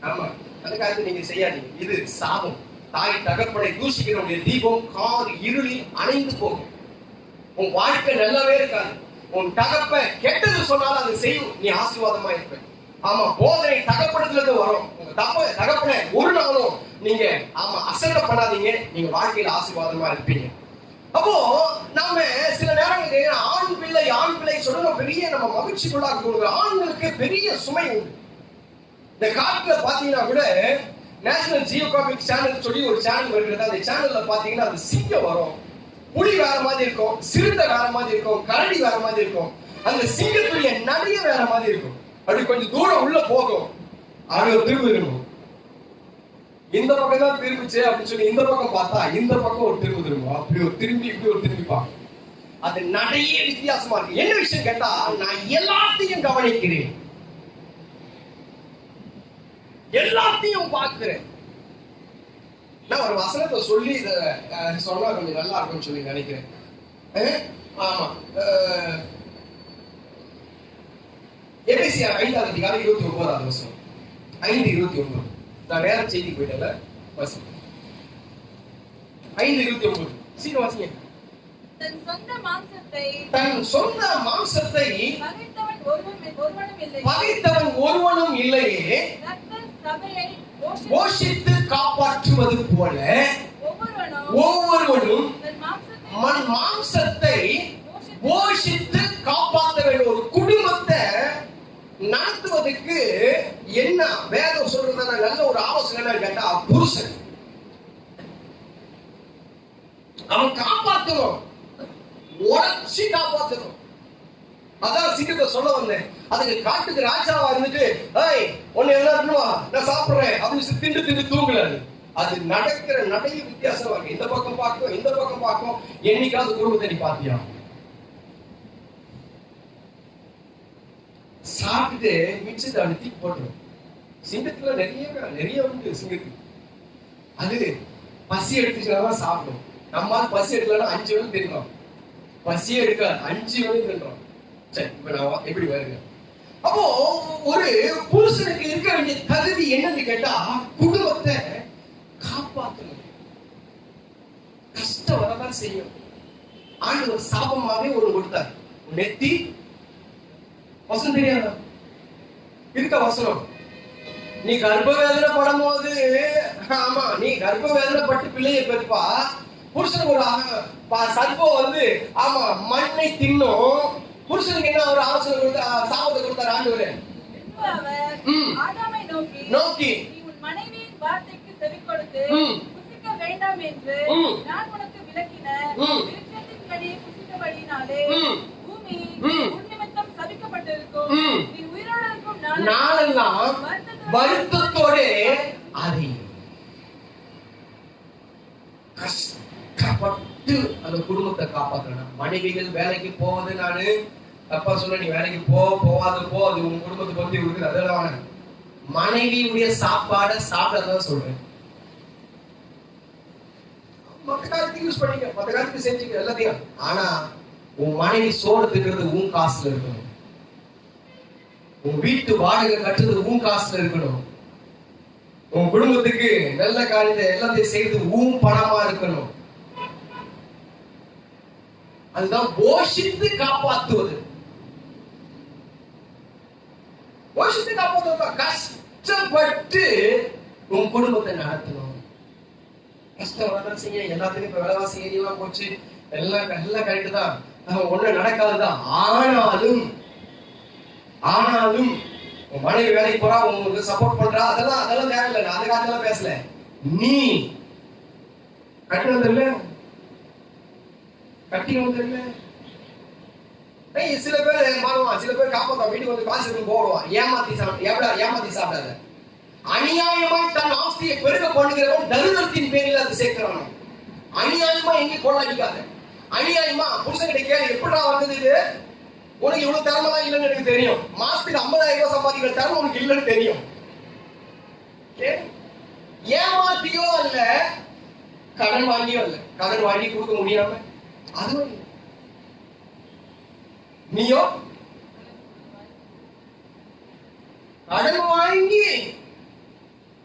ஆமா அதுக்காக நீங்க செய்யாதீங்க, இது சாபம். தாய் தகப்பனை தூஷிக்கிறவனுடைய தீபம் கார் இருளில் அணைந்து போகும். உன் வாழ்க்கை நல்லாவே இருக்காது. உன் தகப்ப கெட்டது சொன்னாலும் அதை செய்யும், நீ ஆசீர்வாதமா இருப்ப. ஆமா போதனை தகப்பனத்துல இருந்து வரும். உங்க தகப்பனை ஒரு நாளும் நீங்க ஆமா அசட்டை பண்ணாதீங்க, நீங்க வாழ்க்கையில ஆசீர்வாதமா இருப்பீங்க. அப்போ நம்ம சில நேரங்கள் ஆண் பிள்ளை சொல்ல பெரிய நம்ம மகிழ்ச்சிக்குள்ளாக கொடுக்குற ஆண்களுக்கு பெரிய சுமை உண்டு. இந்த காலத்துல பாத்தீங்கன்னா கூட நேஷனல் ஜியோகிராபிக் சேனல் சொல்லி ஒரு சேனல் வருகிறது. அந்த சேனல்ல பாத்தீங்கன்னா அது சிங்கம் வரும், புலி வேற மாதிரி இருக்கும், சிறுத்தை வேற மாதிரி இருக்கும், கரடி வேற மாதிரி இருக்கும், அந்த சிங்கத்துடைய நடைய வேற மாதிரி இருக்கும். அப்படி கொஞ்சம் தூரம் உள்ள போகும், அது ஒரு திரும்பி இருக்கும். இந்த பக்கம் தான் திரும்பிச்சு அப்படின்னு சொல்லி இந்த பக்கம் பார்த்தா இந்த பக்கம் ஒரு திரும்பி திரும்பும், அப்படி ஒரு திரும்பி இப்படி ஒரு திரும்பி பார்க்கும். அது நடையே வித்தியாசமா இருக்கு. என்ன விஷயம் கேட்டா, நான் எல்லாத்தையும் கவனிக்கிறேன், எல்லாத்தையும் பார்க்கிறேன். நான் ஒரு வசனத்தை சொல்லி இதை சொன்னா கொஞ்சம் நல்லா இருக்கும்னு சொல்லி நினைக்கிறேன். ஆமா எபேசியர் 5ஆம் அதிகாரம் 29ஆவது வசனம், 5:29. நான் நேர செய்தி போயிட்டல, வசனம் 5:29 சீனிவாசிங்க. தன் சொந்த மாம்சத்தை பகைத்தவன் ஒருவனும் இல்லையே, போஷித்து காப்பாற்றுவது போல ஒவ்வொருவனும் மாம்சத்தை போஷித்து காப்பாற்ற வேண்டும். ஒரு குடும்பத்தை நடத்துவதற்கு என்ன வேதம் சொல்றதுன்னா நல்ல ஒரு ஆலோசனை கேட்டா, புருஷன் அவன் காப்பாற்றணும், உடச்சி காப்பாற்றணும். அதான் சிங்கத்தை சொல்ல வந்தேன். அதுக்கு காட்டுக்கு ராஜாவா இருந்துட்டு ஒன்னு என்ன இருக்கணுமா நான் சாப்பிடுறேன் அப்படின்னு திண்டு தூங்கலாது. அது நடக்கிற நடைய வித்தியாசமா இருக்கு. இந்த பக்கம் பார்க்கும், இந்த பக்கம் பார்க்கும். என்னைக்காவது குடும்பத்தை நீ பாத்தியா? சாப்பிட்டு மிச்சத்தை அழுத்தி போட்டுரும். சிங்கத்துல நிறைய உண்டு சிங்கத்துக்கு. அது பசி எடுத்துச்சுன்னா சாப்பிடும். நம்மால் பசி எடுக்கலன்னா 5 வேலை தின்றோம், பசியே எடுக்காது 5 வேலை தின்றோம். சரி, இப்ப நான் எப்படி வருங்க. அப்போ ஒரு புருஷனுக்கு இருக்க வேண்டிய தகுதி என்னன்னு கேட்டா, குடும்பத்தை காப்பாற்றணும். கஷ்டம் வரதான் செய்யும். ஆண்டவர் சாபமாவே ஒரு கொடுத்தார். நெத்தி வசனம் தெரியாதா? இருக்க வசனம். நீ கர்ப்ப வேதனை படும் போது, ஆமா நீ கர்ப்ப வேதனை பட்டு பிள்ளையை பெறுப்பா. புருஷனுக்கு ஒரு சர்ப்பம் வந்து ஆமா மண்ணை தின்னும். புருஷனுக்கு என்ன ஒரு ஆலோசனை கொடுத்தா, சாபத்தை கொடுத்தார் ஆண்டவர். நோக்கி மனைவியின் வார்த்தைக்கு செவி கொடுத்து புசிக்க வேண்டாம் என்று நான் உனக்கு விலக்கின விருட்சத்தின் கனியை புசித்தபடியினாலே பூமி உன்னிமித்தம் சபிக்கப்பட்டிருக்கும். நீ உயிரோடு இருக்கும் நாளெல்லாம் வருத்தத்தோடு அதை கஷ்டப்பட்டு அந்த குடும்பத்தை காப்பாற்றணும். மனைவிகள் வேலைக்கு போவது நானு அப்பா சொல்ல நீ வேலைக்கு போவாது போ, அது உன் குடும்பத்தை பத்தி இருக்குது, அதெல்லாம் மனைவியுடைய சாப்பாடை சாப்பிடதான் சொல்றேன். மத்த காலத்துக்கு யூஸ் பண்ணிக்க, மத்த காலத்துக்கு செஞ்சுக்க எல்லாத்தையும். ஆனா உன் மனைவி சோறு தின்றது உன் காசுல இருக்கணும். உன் வீட்டு வாடகை கட்டுறது உன் காசுல இருக்கணும். உன் குடும்பத்துக்கு நல்ல காரியத்தை எல்லாத்தையும் செய்யறது உன் பணமா இருக்கணும். அதுதான் போஷித்து காப்பாற்றுவது. போஷித்து காப்பாற்றுவது கஷ்டப்பட்டு உன் குடும்பத்தை நடத்தணும். கஷ்டம் செய்ய எல்லாத்துக்கும் இப்ப விலைவாசி ஏறியெல்லாம் போச்சு, எல்லாம் கரெக்டு தான், ஒண்ணு நடக்காதுதான். ஆனாலும் உன் மனைவி வேலைக்கு போறா, உங்களுக்கு சப்போர்ட் பண்றா, அதெல்லாம் தேவையில்லை. நான் அந்த காலத்துல பேசல. நீ கட்டி வந்துடல, சில பேர் மாறுவான், சில பேர் காப்பாத்தான், வீட்டுக்கு வந்து காசு எடுத்து போடுவான். ஏமாத்தி சாப்பிடாத. அநியாயமாய் தன் ஆஸ்தியை பெருக பண்ணுகிறவன் தருதத்தின் பேரில் அது சேர்க்கிறான். அநியாயமா எங்க கொள்ளாடிக்காத. அநியாயமா புருஷன் கேள்வி எப்படா வந்தது இது, உனக்கு இவ்வளவு திறமைலாம் இல்லைன்னு எனக்கு தெரியும், மாசத்துக்கு 50,000 ரூபாய் சம்பாதிக்கிற திறமை உனக்கு இல்லைன்னு தெரியும். ஏமாத்தியோ அல்ல, கடன் வாங்கியோ அல்ல, கடன் வாங்கி கொடுக்க முடியாம அதுவும் நீயோ கடன் வாங்கி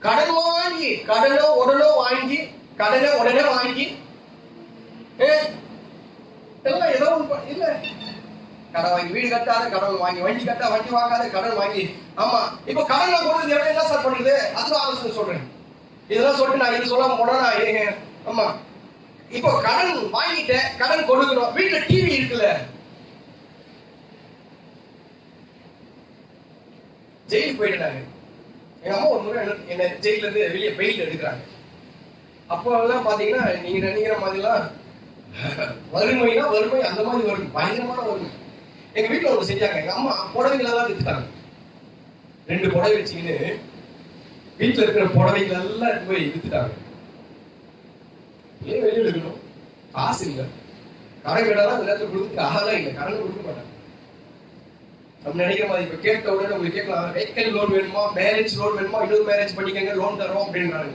கடனோ உடனே வாங்கி எல்லாம் ஏதோ இல்ல, கடன் வாங்கி வீடு கட்டாத, கடன் வாங்கி வண்டி கட்ட, வண்டி வாங்காத, கடன் வாங்கி. ஆமா, இப்ப கடன் கொடுத்து என்ன சார் பண்ணுறது, அதுவும் ஆலோசனை சொல்றேன். இதெல்லாம் சொல்லிட்டு நான் இது சொல்ல போனா, ஆமா இப்போ கடன் வாங்கிட்ட, கடன் கொடுக்கணும். வீட்டுல டிவி இருக்குல்ல, ஜெயிலுக்கு போயிட்டாங்க. எங்க அம்மா ஒரு முறை என்ன ஜெயில இருந்து வெளியே பெயில் எடுக்கிறாங்க. அப்போ எல்லாம் பாத்தீங்கன்னா நீங்க நினைக்கிற மாதிரிலாம் வறுமைனா வறுமை அந்த மாதிரி வரும், பயங்கரமான வறுமை. எங்க வீட்டுல ஒண்ணு செஞ்சாங்க. எங்க அம்மா புடவைகளை எல்லாம் வித்துட்டாங்க. 2 புடவை வச்சுக்கின்னு வீட்டுல இருக்கிற புடவைகள் எல்லாம் போய் வித்துட்டாங்க. ஏன் வெளியே எடுக்கணும், காசு இல்லை. கடன் கேட்டாலும் அந்த நேரத்தில் கொடுத்து ஆகலாம் இல்லை, கடன் கொடுக்க மாட்டாங்க. நம்ம நினைக்கிற மாதிரி இப்ப கேட்ட உடனே உங்களுக்கு கேட்கலாம், வெஹிக்கல் லோன் வேணுமா, மேரேஜ் லோன் வேணுமா, இன்னொரு மேரேஜ் பண்ணிக்கங்க, லோன் தரோம் அப்படின்றாங்க.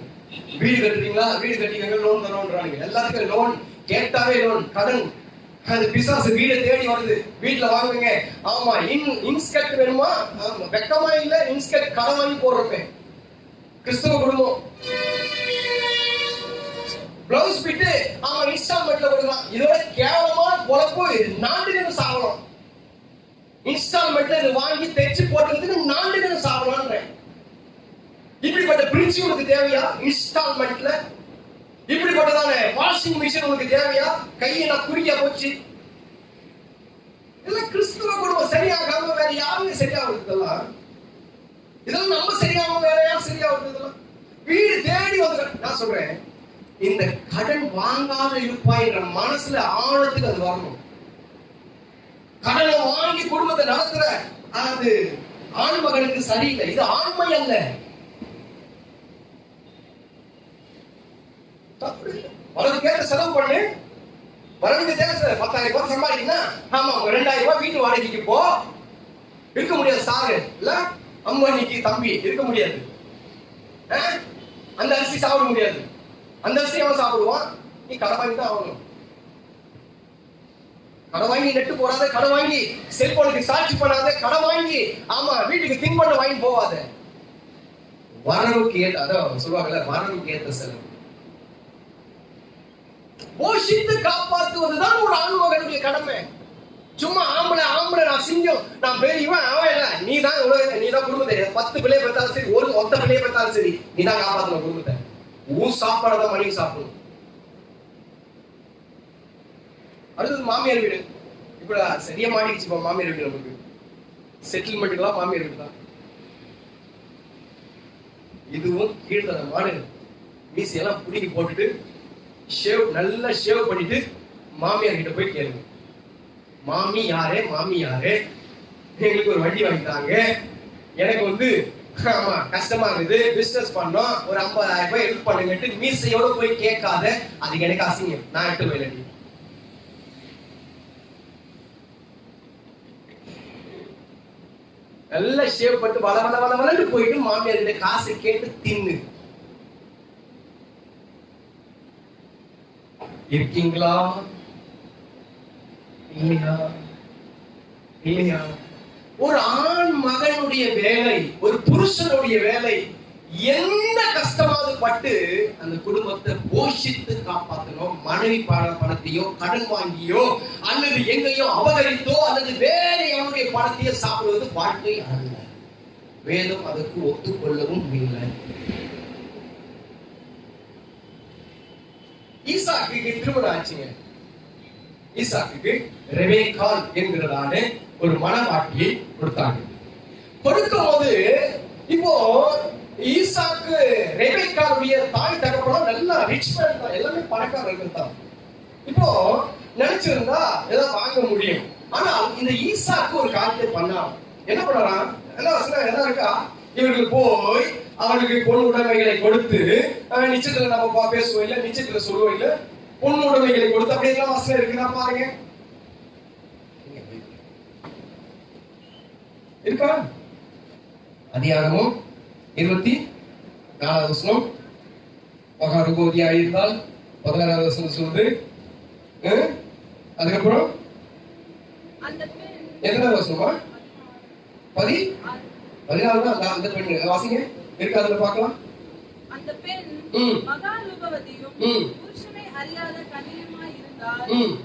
வீடு கட்டுறீங்களா, வீடு கட்டிக்கங்க, லோன் தரோன்றாங்க. எல்லாத்துக்கும் லோன் கேட்டாவே லோன், கடன். அது பிசாசு வீடை தேடி வருது, வீட்டுல வாங்குங்க. ஆமா, இன்ஸ்கர்ட் வேணுமா, வெக்கமா இல்ல, இன்ஸ்கர்ட் கடன் வாங்கி போடுறப்ப. கிறிஸ்தவ குடும்பம் பிளவுஸ் பிட்டு ஆமா இன்ஸ்டால்மெண்ட்ல கொடுக்கலாம். இதோட கேவலமான பொழப்பு நாண்டுகளும் சாகலாம். இன்ஸ்டால்மெண்ட்ல இது வாங்கி தைச்சு போட்டுறதுக்கு நாண்டுகளும் சாகலாம்ன்ற இப்படிப்பட்ட பிரிட்ஜ் உனக்கு தேவையா? இன்ஸ்டால்மெண்ட்ல இப்படிப்பட்டதான வாஷிங் மிஷின் உனக்கு தேவையா? கையை நான் குறியா போச்சு. இதெல்லாம் கிறிஸ்துவ குடும்பம் சரியாகாம வேற யாருமே சரியாகுது. இதெல்லாம் நம்ம சரியாகாம வேற யாரும் சரியாகுது. வீடு தேடி வந்து நான் சொல்றேன், இந்த கடன் வாங்காத இருப்பாய் என்ற மனசுல ஆழத்துக்கு அது வரணும். கடனை வாங்கி குடும்பத்தை நடத்துற அது ஆண் மகனுக்கு சரியில்லை. இது ஆண்மை அல்ல. வரதுக்கு ஏற்ற செலவு பண்ணு, வரதுக்கு தேவை. 10,000 ரூபாய் சம்பாதிக்கணும்னா ஆமா 2,000 ரூபாய் வீட்டு வாடகைக்கு போ. இருக்க முடியாது சாரு இல்ல, அம்மானிக்கு தம்பி இருக்க முடியாது. அந்த அரிசி சாப்பிட முடியாது. அந்த அரிசி அவன் சாப்பிடுவான், நீ கடை வாங்கி தான் ஆகணும். கடை வாங்கி நெட்டு போடாத, கடை வாங்கி செல்போனுக்கு சாட்சி பண்ணாத, கடை வாங்கி ஆமா வீட்டுக்கு திங்க் பண்ண வாங்கி போவாத. வரவுக்கு ஏற்ற, அதான் சொல்லுவாங்கல்ல, வரவுக்கு ஏற்ற செலவு. போஷித்து காப்பாற்றுவதுதான் ஒரு ஆண்மகனுடைய கடமை. சும்மா ஆம்பளை நான் சிங்கம், நான் பெரியவன் அவன் இல்ல, நீ தான் குடும்பத்தை 10 பிள்ளையை பெற்றாலும் சரி, ஒரு ஒத்த பிள்ளையை பெற்றாலும் சரி, நீ தான் காப்பாற்றணும் குடும்பத்தை. உன் சாப்பாடு மனைவி சாப்பிடணும். அடுத்தது மாமியார் வீடு. இப்ப சரியா மாட்டிக்கிச்சு மாமியார் வீடு. நமக்கு செட்டில்மெண்ட்டுக்கெல்லாம் மாமியார் வீடு தான். இதுவும் கீழ்த்தனமான மீசையெல்லாம் புடிங்கி போட்டுட்டு நல்லா ஷேவ் பண்ணிட்டு மாமியார் கிட்ட போய் கேளுங்க, மாமி யாரே எங்களுக்கு ஒரு வண்டி வாங்கிட்டாங்க, எனக்கு வந்து ஆமா கஷ்டமா இருக்குது, பிசினஸ் பண்ணோம், ஒரு 50,000 ரூபாய் ஹெல்ப் பண்ணுங்கட்டு மீசையோட போய் கேட்காத. அதுக்கு எனக்கு அசிங்கம், நான் எட்டு போயில. நல்லா ஷேப் பண்ணி வள வள வள வளன்னு போயிட்டு மாமியார் கிட்ட காசு கேட்டு தின்னு. இருக்கீங்களா? இல்லையா? இல்லையா? ஒரு ஆண் மகனுடைய வேலை, ஒரு புருஷனுடைய வேலை, எந்த கஷ்டமாவது பட்டு அந்த குடும்பத்தை போஷித்து காப்பாற்றணும். மனைவி பணத்தையோ கடன் வாங்கியோ அல்லது எங்கேயோ அபகரித்தோ அல்லது வேற அவனுடைய பணத்தையோ சாப்பிடுவது வாழ்க்கை அல்ல. வேதம் அதற்கு ஒத்துக்கொள்ளவும் இல்லை. ஈசாக்குக்கு திருமணம் ஆச்சுங்க. ஈசாக்குக்கு ரெபேக்காள் என்கிறதான ஒரு மணவாட்டியை கொடுத்தாங்க. கொடுக்கும் போது இப்போ ஈசாக்கு ரெபேக்காளுடைய தாய் தகப்பனும் நல்ல ரிச் மேன் தான், எல்லாமே பணக்காரர்கள் தான். இப்போ நினைச்சிருந்தா ஏதாவது வாங்க முடியும். ஆனால் இந்த ஈசாக்கு ஒரு காரியத்தை பண்ணான். என்ன பண்ணறான்? என்ன இருக்கா, இவர்கள் போய் அவனுக்கு பொண்ணு உடைமைகளை கொடுத்து, நிச்சயத்துல நம்ம பேசுவோம் இல்ல, நிச்சயத்துல சொல்லுவோம் இல்ல, பொண்ணு உடைமைகளை கொடுத்து அப்படி எல்லாம் வசனம் இருக்குதா பாருங்க. இருக்கா? அதிகாரமும் 24 வசனம் மகாரூபவதி ஆயிருந்தால் 16 வசனம் சொல்லுது. அதுக்கப்புறம் எத்தனை வசனமா? 14 தான். அந்த பெண் வாசிங்க, இருக்கு அதுல பார்க்கலாம்.
அந்த பெண் மகாரூபவதியும் புருஷனை அறியாத கன்னியுமாய் இருந்தால்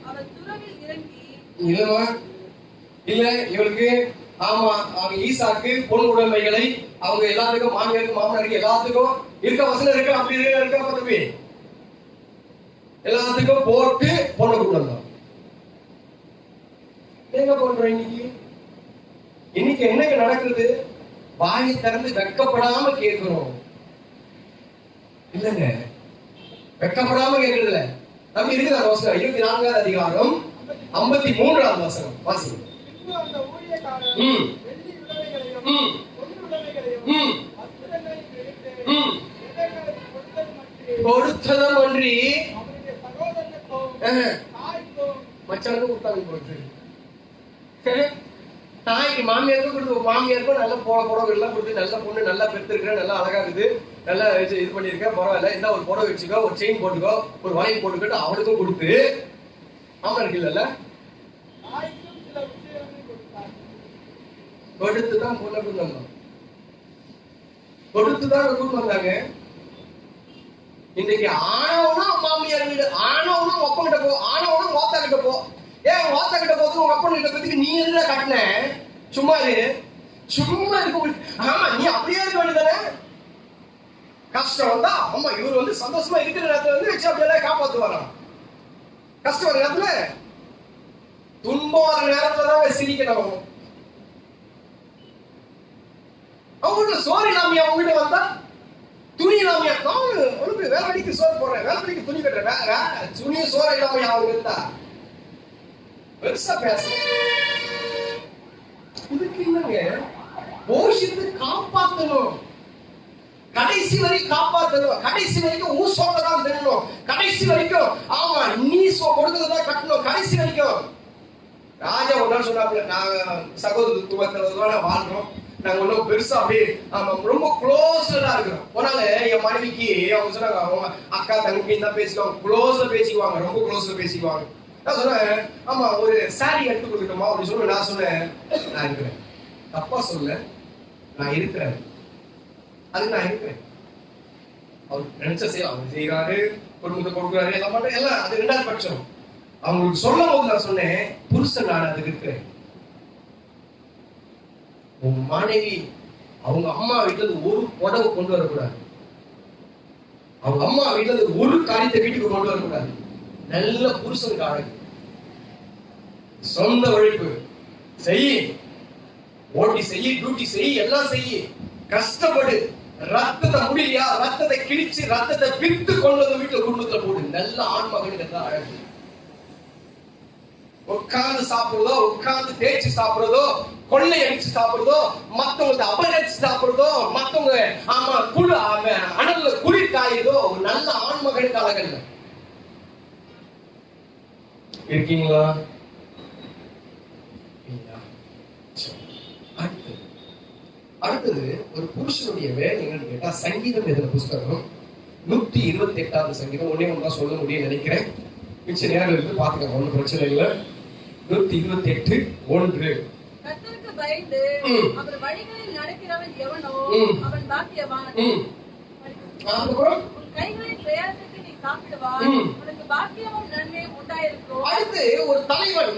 அவள் துறவில் இறங்கி
இல்லமா இல்ல இவளுக்கு ஆமா அவங்க ஈசாக்கு பொன் உடைமைகளை அவங்க எல்லாத்துக்கும் மாமியாருக்கு மாமனாருக்கு எல்லாத்துக்கும் இருக்க வசனம் இருக்கு. அப்படி இருக்க பதவி எல்லாத்துக்கும் போட்டு பொண்ணு கொடுக்கலாம். எங்க பண்றோம் இன்னைக்கு? இன்னைக்கு என்னங்க நடக்குது? வாயை திறந்து வெக்கப்படாம கேட்கிறோம் இல்லங்க, வெக்கப்படாம கேட்கறதுல நம்ம இருக்குது. அந்த வசனம் 24வது அதிகாரம் 53வது வசனம் வாசிங்க. கொடுத்ததும் ஒன்றி மச்சானுக்கு கொடுத்தாங்க போட்டு, தாய்க்கு மாமியாருக்கும் கொடுத்து, மாமியாருக்கும் நல்ல புடவை எல்லாம் கொடுத்து, நல்ல பொண்ணு நல்லா பெற்றிருக்கிற, நல்லா அழகா இருக்குது, நல்லா இது பண்ணிருக்க, பரவாயில்ல, இந்த ஒரு புடவை வச்சுக்கோ, ஒரு செயின் போட்டுக்கோ, ஒரு வளையல் போட்டுக்கிட்டு அவனுக்கும் கொடுத்து, ஆமா இருக்கு இல்ல, கொடுத்துதான் பொண்ணை கொடுத்தாங்க, கொடுத்துதான் கூட்டு வந்தாங்க. இன்னைக்கு ஆணவனும் மாமியார் வீடு, ஆணவனும் ஒப்ப கிட்ட போ, ஆணவனும் ஓத்தா கிட்ட போ. ஏன் ஓத்தா கிட்ட போது உங்க அப்பா கிட்ட பத்தி நீ என்ன கட்டின? சும்மா இரு, சும்மா இருக்க. ஆமா நீ அப்படியே இருக்க வேண்டியதானே. கஷ்டம் வந்தா ஆமா இவர் வந்து சந்தோஷமா இருக்கிற நேரத்துல வந்து வச்சு அப்படியே காப்பாத்து வரான். கஷ்டம் வர நேரத்துல, துன்பம் வர நேரத்துலதான் சிரிக்கணும். அவங்க சோறு இல்லாமையா அவங்ககிட்ட வந்தா, துணி இல்லாமையா, உனக்கு வேலை படிக்க சோறு போடுறேன், வேலை படிக்க துணி கட்டுறேன், துணி சோறு இல்லாமையா அவங்க இருந்தா பெருசா பேச. இதுக்கு இல்லைங்க, போஷித்து காப்பாற்றணும், கடைசி வரைக்கும் காப்பாற்றணும், கடைசி வரைக்கும் ஊசோட தான் தின்னணும், கடைசி வரைக்கும் ஆமா நீ கொடுக்கறதான் கட்டணும், கடைசி வரைக்கும். ராஜா ஒரு நாள் சொன்னாப்புல, நாங்க சகோதரத்துவத்துல வாழ்றோம், நாங்க ஒன்னும் பெருசா அப்படியே ரொம்ப க்ளோஸ்டா இருக்கிறோம். போனால என் மனைவிக்கு அவங்க சொன்னாங்க, அவங்க அக்கா தங்கி தான் பேசிக்குவாங்க, க்ளோஸ்ல பேசிக்குவாங்க, ரொம்ப க்ளோஸ்ல பேசிக்குவாங்க. நான் சொன்னேன், ஆமா ஒரு சாரி எடுத்து கொடுக்கணுமா அப்படின்னு சொல்லி நான் சொன்னேன், நான் இருக்கிறேன். தப்பா சொல்ல, நான் இருக்கிறேன், அது நான் இருக்கிறேன். அவர் நினைச்ச செய்ய அவர் செய்யறாரு, குடும்பத்தை கொடுக்குறாரு, எல்லாம் மட்டும் எல்லாம் அது 2வது பட்சம். அவங்களுக்கு சொல்லும் போது நான் சொன்னேன், புருஷன் நான் அதுக்கு இருக்கிறேன். உன் மனைவி அவங்க அம்மா வீட்டுல ஒரு புடவை கொண்டு வரக்கூடாது, அவங்க அம்மா வீட்டுல ஒரு காரியத்தை வீட்டுக்கு கொண்டு வரக்கூடாது. நல்ல புருஷனுக்கு அழகு, சொந்த உழைப்பு செய், ஓட்டி செய், டியூட்டி செய், எல்லாம் செய், கஷ்டப்படு, ரத்தத்தை முடியலையா ரத்தத்தை கிழிச்சு ரத்தத்தை பிரித்து கொண்டு வந்து வீட்டுல குடும்பத்துல போடு. நல்ல ஆண் மகனுக்கு தான் அழகு. உட்கார்ந்து சாப்பிடுறதோ, உட்கார்ந்து தேய்ச்சி சாப்பிடுறதோ, கொள்ளை அடிச்சு சாப்பிடுறதோ, மத்தவங்க அபகரிச்சு சாப்பிடுறதோ, மத்தவங்க ஆமா குழு அனல்ல குளிர் காயுதோ, ஒரு நல்ல ஆண் மகனுக்கு அழகல்ல. இருக்கீங்களா? அடுத்தது ஒரு புருஷனுடைய வேலை என்னன்னு கேட்டா, சங்கீதம் எழுதின புஸ்தகம் 128வது சங்கீதம். ஒன்னே ஒன்றா சொல்ல முடியும் நினைக்கிறேன். மிச்ச நேரம் இருந்து பாத்துக்கலாம், ஒன்றும் பிரச்சனை இல்லை. 128:1.
கர்த்தருக்கு பயந்து அவர் வழிகளில் நடக்கிறவன் எவனோ அவன் பாக்கியவான்.
அப்புறம்
உன் கைகளின் பிரயாசத்தை நீ சாப்பிடுவாய், உனக்கு பாக்கியமும் நன்மையும் உண்டாயிருக்கும்.
அடுத்து ஒரு தலைவன்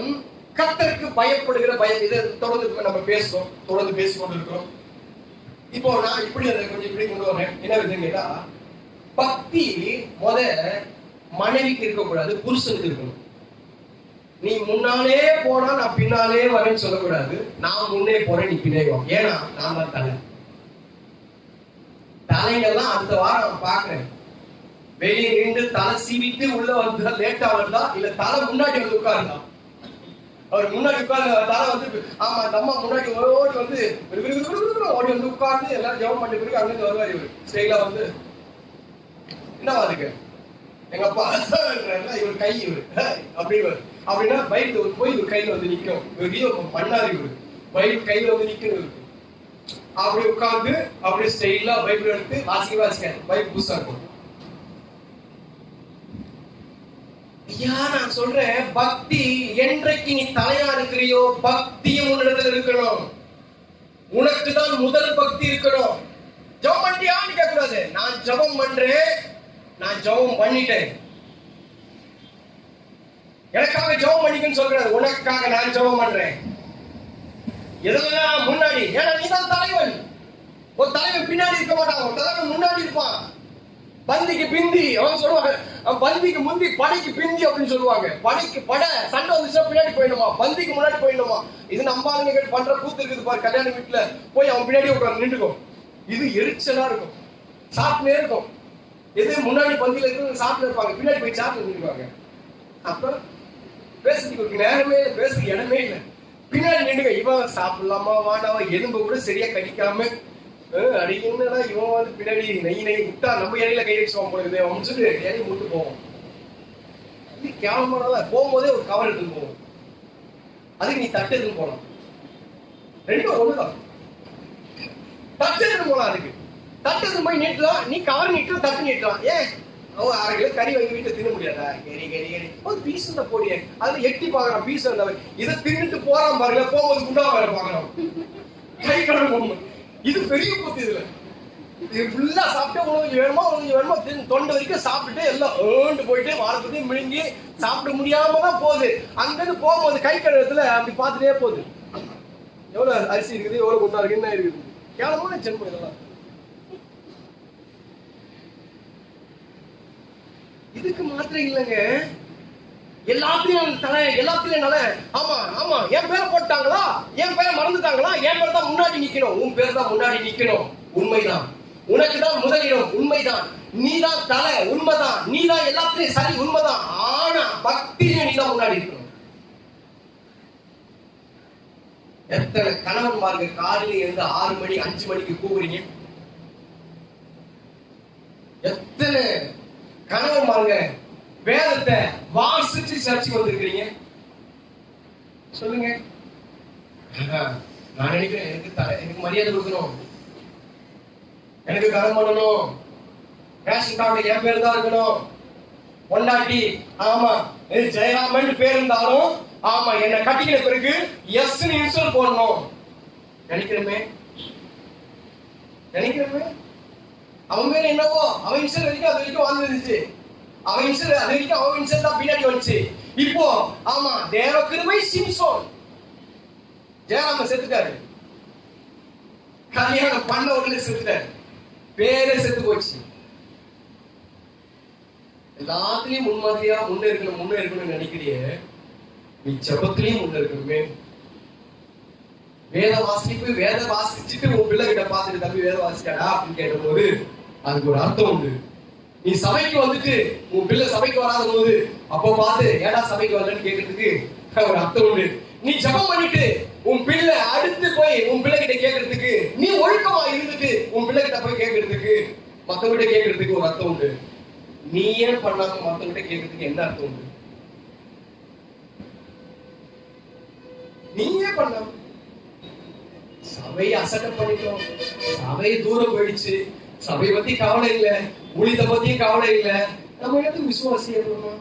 கர்த்தருக்கு பயப்படுகிற பயம். இதை தொடர்ந்து நம்ம பேசுறோம், தொடர்ந்து பேசிக்கொண்டு இருக்கிறோம். இப்போ நான் இப்படி அதை கொஞ்சம் இப்படி கொண்டு வரேன். என்ன விதம் கேட்டா, பக்தி மனைவிக்கு இருக்கக்கூடாது, புருஷனுக்கு இருக்கணும். நீ முன்னாலே போனா நான் பின்னாலே வரேன்னு சொல்லக்கூடாது. நான் முன்னே போறேன், நீ பின்னே வா. ஏன்னா நான் தான் தலை. தலைங்கெல்லாம் அடுத்த வாரம் பாக்குறேன். வெளியே நின்று தலை சீவிட்டு உள்ள வந்து லேட்டா வருதா, இல்ல தலை முன்னாடி வந்து உட்காருதா? அவர் முன்னாடி உட்கார்ந்து தலை வந்து ஆமா நம்ம முன்னாடி ஓடி வந்து ஓடி வந்து உட்கார்ந்து எல்லாரும் ஜெபம் பண்ணி பிறகு அங்கிருந்து வருவார். இவர் ஸ்டைலா வந்து என்னவா இருக்கு எங்க அப்பா இவர் கை இவர் அப்படி அப்படின்னா பைக் போய் இவர் கையில வந்து நிக்கும். இவர் பண்ணாரு, இவர் பைக் கையில வந்து நிக்கணும். அப்படி உட்கார்ந்து அப்படியே ஸ்டைலா பைபிள் எடுத்து வாசிக்க பைக் புதுசா இருக்கும். ஐயா நான் சொல்றேன், பக்தி என்றைக்கு நீ தலையா இருக்கிறியோ பக்தியும் உன்னிடத்துல இருக்கணும். உனக்கு தான் முதல் பக்தி இருக்கணும். ஜெபம் பண்ணியான்னு கேட்க கூடாது. நான் ஜெபம் பண்றேன், நான் ஜெபம் பண்ணிட்டேன், எனக்காக ஜெபம் பண்ணிக்கன்னு சொல்றாரு. உனக்காக நான் ஜெபம் பண்றேன். எதெல்லாம் முன்னாடி, ஏன்னா நீ தான் தலைவன். ஒரு தலைவன் பின்னாடி இருக்க மாட்டான், ஒரு தலைவன் முன்னாடி இருப்பான். பந்திக்கு பிந்தி அவங்க சொல்லுவாங்க, பந்திக்கு முந்தி படைக்கு பிந்தி அப்படின்னு சொல்லுவாங்க. படைக்கு படை சண்டை வந்துச்சுன்னா பின்னாடி போயிடுமா, பந்திக்கு முன்னாடி போயிடுமா. இது நம்ம ஆளுங்க பண்ற கூத்து இருக்குது பாரு. கல்யாண வீட்டுல போய் அவன் பின்னாடி உட்கார்ந்து நின்றுக்கும். இது எரிச்சலா இருக்கும், சாப்பிட்டே இருக்கும். எது முன்னாடி பந்தியில இருக்கு சாப்பிட்டு இருப்பாங்க, பின்னாடி போய் சாப்பிட்டு நின்றுவாங்க. அப்புறம் பேசுறதுக்கு ஒரு நேரமே இல்லை, பேசுறதுக்கு இடமே இல்லை. பின்னாடி நின்றுங்க. இவன் சாப்பிடலாமா வாடாவா, எலும்பு கூட சரியா கடிக்காம அடி என்னடா இவன் வந்து பின்னாடி நெய் விட்டா நம்ம இடையில கை வச்சுவான் போடுது அப்படின்னு சொல்லி இடையில முட்டு போவோம். இது கேவலமானதான். போகும்போதே ஒரு கவர் எடுத்துன்னு போவோம். அதுக்கு நீ தட்டு எடுத்துன்னு போனோம். ரெண்டும் ஒண்ணுதான். தட்டு எடுத்துன்னு போலாம். அதுக்கு தட்டு எடுத்து போய் நீட்டலாம். நீ கவர் நீட்டலாம், தட்டு நீட்டலாம். ஏன் அவன் 1/2 கிலோ கறி வாங்கி வீட்டுல தின்ன முடியாதா? கறி கறி கறி ஒரு பீஸ் தான் போடிய. அதுல எட்டி பாக்குறான் பீஸ் இருந்தவன். இதை தின்னுட்டு போறான் பாருங்க. போகும்போது குண்டா வேற பாக்குறான், கை கடை போகணும். இது பெரிய கூத்து. இதுல இது ஃபுல்லா சாப்பிட்டு உனக்கு வேணுமா தொண்டை வரைக்கும் சாப்பிட்டுட்டு எல்லாம் ஏண்டு போயிட்டு வாரத்துலையும் மிழுங்கி சாப்பிட முடியாம தான் போகுது. அங்கிருந்து போகும்போது கை கழுவத்துல அப்படி பார்த்துட்டே போகுது. எவ்வளவு அரிசி இருக்குது, எவ்வளவு குண்டா இருக்கு, என்ன இருக்குது. கேவலமான ஜென்மம் இதெல்லாம். இதுக்கு மாத்திரம் இல்லைங்க, எல்லாத்தையும் தலை, எல்லாத்திலையும் நல. ஆமா ஆமா என் பேரை போட்டாங்களா, என் பேரை மறந்துட்டாங்களா, என் பேர் தான் முன்னாடி நிக்கணும். உன் பேர் தான் முன்னாடி நிக்கணும். உண்மைதான். உனக்கு தான் முதலிடம். உண்மைதான். நீ தான் தலை. உண்மைதான். நீ தான் எல்லாத்திலையும் சரி. உண்மைதான். ஆனா பக்தியில நீ தான் முன்னாடி இருக்கணும். எத்தனை கணவன்மார்கள் காலையில இருந்து 6 மணி 5 மணிக்கு கூவுறீங்க? எத்தனை கணவன்மாருங்க வேதத்தை வாசிச்சு சர்ச்சுக்கு வந்திருக்கிறீங்க? சொல்லுங்க. நான் நினைக்கிறேன் எனக்கு மரியாதை கொடுக்கணும், எனக்கு கடன் பண்ணணும், ரேஷன் கார்டு என் பேர் தான் இருக்கணும். பொண்டாட்டி ஆமா ஜெயராமன் பேர் இருந்தாலும் ஆமா என்ன கட்டிக்கிற பிறகு எஸ் இன்சல் போடணும். நினைக்கிறமே அவன் பேர் என்னவோ அவன் இன்சல் வரைக்கும் அது வரைக்கும் வாழ்ந்துருச்சு. அவன் இன்சல் அது வரைக்கும் அவன் இன்சல் தான் பின்னாடி வந்துச்சு. இப்போ ஆமா தேவ கிருபை சிம்சோன் ஜெயராமன் செத்துட்டாரு. கல்யாணம் பண்ண உடனே செத்துட்டாரு. பேரே செத்து போச்சு. எல்லாத்துலயும் முன்மாதிரியா முன்னே இருக்கணும்னு நினைக்கிறியே, நீ ஜெபத்திலையும் முன்ன இருக்கணுமே. வேத வாசிச்சுட்டு உன் பிள்ளை கிட்ட பாத்துட்டு தம்பி வேத வாசிக்காடா அப்படின்னு கேட்ட போது அதுக்கு ஒரு அர்த்தம் உண்டு. நீ சபைக்கு வந்துட்டு உன் பிள்ளை சபைக்கு வராத போது அப்போ பார்த்து ஏடா சபைக்கு வரலன்னு கேட்கறதுக்கு ஒரு அர்த்தம் உண்டு. நீ ஜெபம் பண்ணிட்டு உன் பிள்ளை அடுத்து போய் உன் பிள்ளை கிட்ட கேட்கறதுக்கு, நீ ஒழுக்கமா இருந்துட்டு உன் பிள்ளை கிட்ட போய் கேட்கறதுக்கு, மத்தவங்கிட்ட கேட்கறதுக்கு ஒரு அர்த்தம் உண்டு. நீ ஏன் பண்ணாம மத்தவங்கிட்ட கேட்கறதுக்கு என்ன அர்த்தம் உண்டு? நீயே பண்ணாம சபையை அசட்டை பண்ணிட்டோம், சபை தூரம் போயிடுச்சு, சபை பத்தி கவலை இல்ல, ஊழியத்தை பத்தியும் கவலை இல்ல, நம்ம இடத்துக்கு விசுவாசி ஏற்படுமா?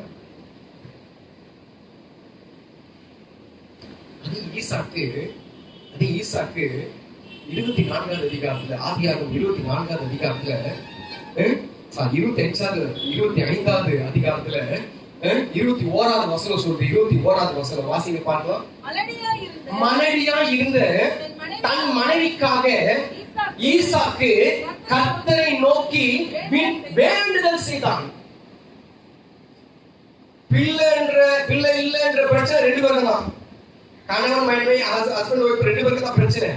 அது ஈசாக்கு 24வது அதிகாரத்துல, ஆதியாகமம் 24வது அதிகாரத்துல 25வது அதிகாரத்துல 21வது வசனம் சொல்றது. 21வது வசனம் வாசிங்க பார்க்கலாம். மனைவியா இருந்த தன் மனைவிக்காக ஈசாக்கு கர்த்தரை நோக்கி வேண்டுதல் செய்தான். பிள்ளை இல்ல என்ற பிரச்சனை 2 பேருக்கு தான். கணவன் மனைவி, ஹஸ்பண்ட் ஒய்ஃப் 2 பேருக்கு தான் பிரச்சனை.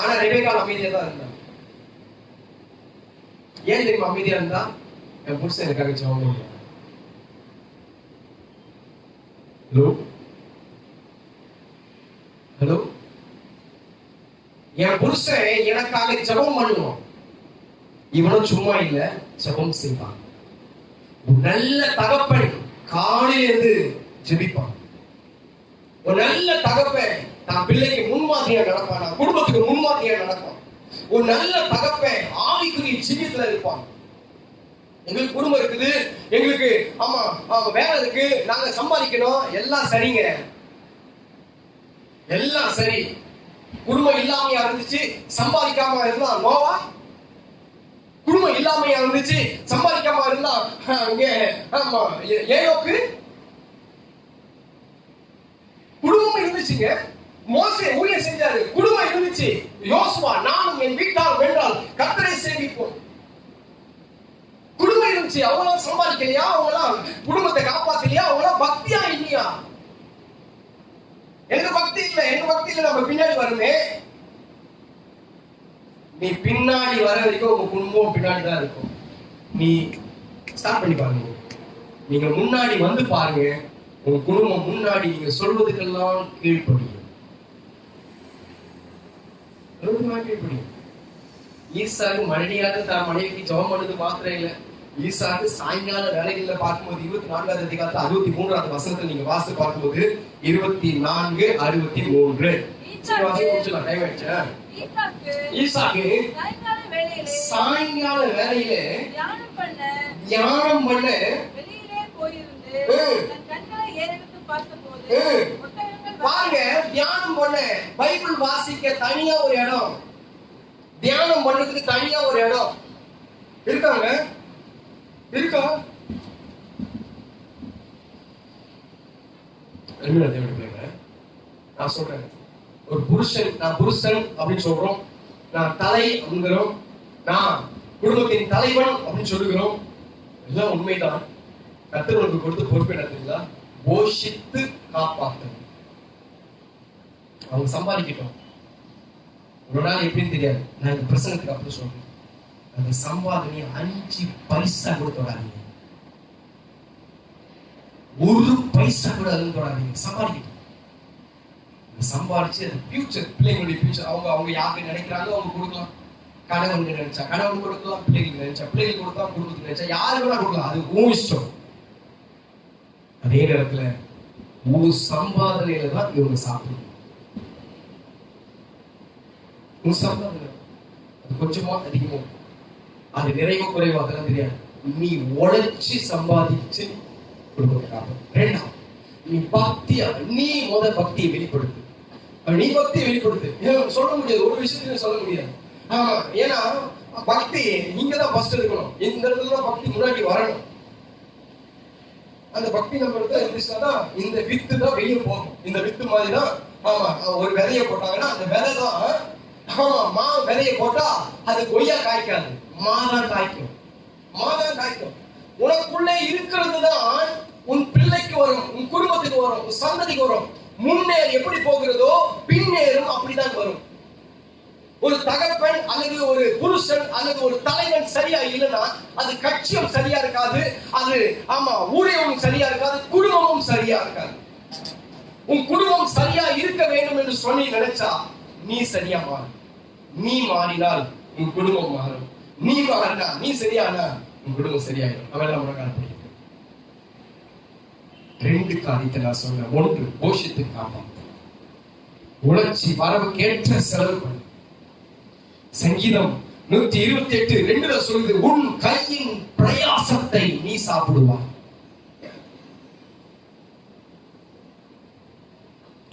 ஆனா ரெபேக்கா அமைதியா தான் இருந்தா. ஏன் தெரியுமா அமைதியா இருந்தா? என் புருஷன் எனக்காக ஜெபம் பண்ணுவான். ஹலோ, என் புருஷன் எனக்காக ஜெபம் பண்ணுவான். இவனும் சும்மா இல்ல, ஜெபம் செய்வான். நல்ல தகப்பன் காலையில இருந்து ஜெபிப்பான். ஒரு நல்ல தகப்பன் தான் பிள்ளைக்கு முன்மாதிரியா நடப்பான், குடும்பத்துக்கு முன்மாதிரியா நடப்பான். ஒரு நல்ல தகப்பன் ஆவிக்குரிய ஜீவியத்துல இருப்பான். எங்களுக்கு குடும்பம் இருக்குது, எங்களுக்கு ஆமா வேலை இருக்கு, நாங்க சம்பாதிக்கணும், எல்லாம் சரிங்க, எல்லாம் சரி. குடும்பம் இல்லாமையா இருந்துச்சு, சம்பாதிக்காம இருந்தா நோவா? குடும்பம் இல்லாமையா இருந்துச்சு, சம்பாதிக்காம இருந்தா ஆமா ஏனோக்கு? குடும்பம் இருந்துச்சுங்க, மோசே ஊழியம் செஞ்சாரு, குடும்பம் இருந்துச்சு. யோசுவா, நானும் என் வீட்டார் வென்றால் கர்த்தரை சேவிப்போம். குடும்பம் இருந்துச்சு. அவங்களாம் சம்பாதிக்கலையா? அவங்களாம் குடும்பத்தை காப்பாத்தலையா? அவங்களாம் பக்தியா இல்லையா? எங்க பக்தி இல்ல, நம்ம பின்னாடி வருமே. நீ பின்னாடி வர வரைக்கும் உங்க குடும்பம் பின்னாடி தான் இருக்கும். நீ ஸ்டார்ட் பண்ணி பாருங்க. நீங்க முன்னாடி வந்து பாருங்க, உங்க குடும்பம் முன்னாடி நீங்க சொல்வதுக்கெல்லாம் கீழ்ப்படியும். ஈசாக்கு மனைவியாக தான் மனைவிக்கு ஜெபம் பண்ணது மாத்திரம் இல்ல, ஈசாக்கு சாயங்கால வேலைகள்ல பார்க்கும்போது 24வது அதிகாரத்துல 63வது வசனத்துல நீங்க வாசித்து பார்க்கும்போது 24:63 டைம் ஆயிடுச்சா? ஈசாக்கு சாயங்கால வேலையில தியானம் பண்ண பாருங்க. தியானம் பண்ண, பைபிள் வாசிக்க தனியா ஒரு இடம், தியானம் பண்றதுக்கு தனியா ஒரு இடம் இருக்காங்க, இருக்கா? நான் சொல்றேன், ஒரு புருஷன், நான் புருஷன் அப்படின்னு சொல்றோம், நான் தலை அப்படிங்கிறோம், நான் குடும்பத்தின் தலைவன் அப்படின்னு சொல்லுகிறோம். எல்லாம் உண்மைதான். கர்த்தருக்கு கொடுத்து பொறுப்பு என்ன? போஷித்து காப்பாற்று. அவங்க சம்பாதிக்கட்டும். ஒரு நாள் எப்படின்னு தெரியாது. நான் இந்த பிரசங்கத்துக்கு அப்படி சொல்றேன், அந்த சம்பாதனையை 5 பைசா கூட தொடாதீங்க, 1 பைசா கூட அதுவும் தொடாதீங்க. சம்பாதிக்கட்டும். சம்பாதிச்சு அது ஃபியூச்சர், பிள்ளைங்களுடைய ஃபியூச்சர். அவங்க யாருக்கு நினைக்கிறாங்க அவங்க கொடுக்கலாம். கணவனுக்கு நினைச்சா கணவன் கொடுக்கலாம், பிள்ளைகளுக்கு நினைச்சா பிள்ளைகள் கொடுக்கலாம், குடும்பத்துக்கு நினைச்சா யாரு கூட கொடுக்கலாம். அது உன் இஷ்டம். அதே நேரத்துல உன் சம்பாதனையில தான் இவங்க சாப்பிடணும். உன் சம்பாதனை அது கொஞ்சமா அதிகமோ, அது நிறைவோ குறைவோ அதெல்லாம் தெரியாது. நீ உழைச்சி சம்பாதிச்சு குடும்பத்தை காப்ப. ரெண்டாம், நீ பக்தியா, நீ பக்தியை வெளிப்படுத்து. நீ பக்தியை வெளிப்படுத்து. சொல்ல முடியாது, ஒரு விஷயத்தையும் சொல்ல முடியாது. ஆமா, ஏன்னா பக்தி நீங்கதான் ஃபர்ஸ்ட் இருக்கணும். இந்த இடத்துல பக்தி முன்னாடி வரணும். அந்த பக்தி நம்ம இருந்துச்சுன்னா இந்த வித்து தான் வெளியே போகும். இந்த வித்து மாதிரி தான். ஆமா, ஒரு விதைய போட்டாங்கன்னா அந்த விதை தான், ஆமா, விதைய போட்டா அது கொய்யா காய்க்காது, மாதான் காய்க்கும். மாதான் காய்க்கும். உனக்குள்ளே இருக்கிறது தான் உன் பிள்ளைக்கு வரும், உன் குடும்பத்துக்கு வரும், உன் சந்ததிக்கு வரும். முன்னேறு எப்படி போகிறதோ பின்னேறும் அப்படிதான் வரும். ஒரு தகப்பன் அல்லது ஒரு புருஷன் அல்லது ஒரு தலைவன் சரியா இல்லைன்னா அது கட்சியும் சரியா இருக்காது, அது ஆமா ஊழியமும் சரியா இருக்காது, குடும்பமும் சரியா இருக்காது. உன் குடும்பம் சரியா இருக்க வேண்டும் என்று சொல்லி நினைச்சா நீ சரியா மாறு. நீ மாறினால் உன் குடும்பம் மாறும். நீ மாறினா, நீ சரியானா உன் குடும்பம் சரியாயிடும். அவெல்லாம் உனக்கு 2 காரியத்தை நான் சொன்னேன். 1, போஷித்து காப்பாற்று. உழைச்சி வரவுக்கேற்ற செலவு பண்ணு. சங்கீதம் 128:2 சொல்லுது, உன் கையின் பிரயாசத்தை நீ சாப்பிடுவாய்.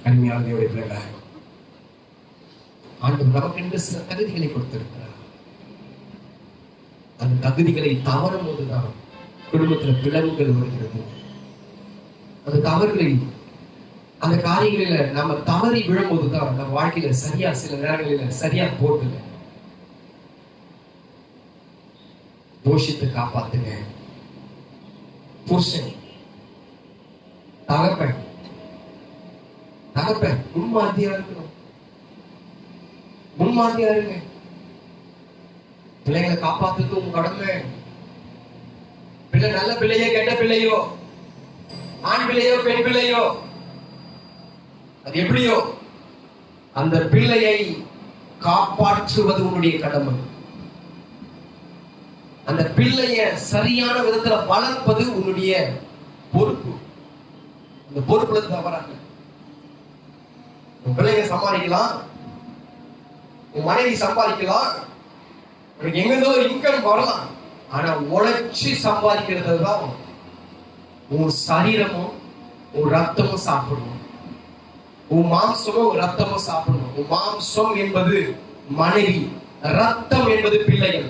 அருமையான தேவனுடைய பிள்ளைகளே, ஆண்டவர் நமக்கென்று சில தகுதிகளை கொடுத்திருக்கிறார். அந்த தகுதிகளை தவறும் போதுதான் குடும்பத்தில் பிளவுகள் வருகிறது. அந்த தவறுகளை, அந்த காரியங்களில நம்ம தவறி விழும்போதுதான் நம்ம வாழ்க்கையில சரியா, சில நேரங்களில சரியா போகல. போஷித்து காப்பாத்துங்க. புருஷன், தகப்பன் முன்மாதிரியா இருக்கணும். முன்மாதிரியா இருங்க. பிள்ளைகளை காப்பாத்துறது உங்க கடமை. பிள்ளை நல்ல பிள்ளையோ கெட்ட பிள்ளையோ, ஆண் பிள்ளையோ பெண் பிள்ளையோ, அது எப்படியோ அந்த பிள்ளையை காப்பாற்றுவது உன்னுடைய கடமை. அந்த பிள்ளைய சரியான விதத்துல வளர்ப்பது உன்னுடைய பொறுப்பு. அந்த பொறுப்புல தவறாங்க. உன் பிள்ளைங்க சம்பாதிக்கலாம், உன் மனைவி சம்பாதிக்கலாம், உனக்கு எங்கேதோ இன்கம் வரலாம். ஆனா உழைச்சி சம்பாதிக்கிறது தான் உன் சரீரமும் உன் ரத்தமும் சாப்பிடணும். உன் மாம்சமும் உன் ரத்தமும் சாப்பிடணும். உன் மாம்சம் என்பது மனைவி, ரத்தம் என்பது பிள்ளைகள்.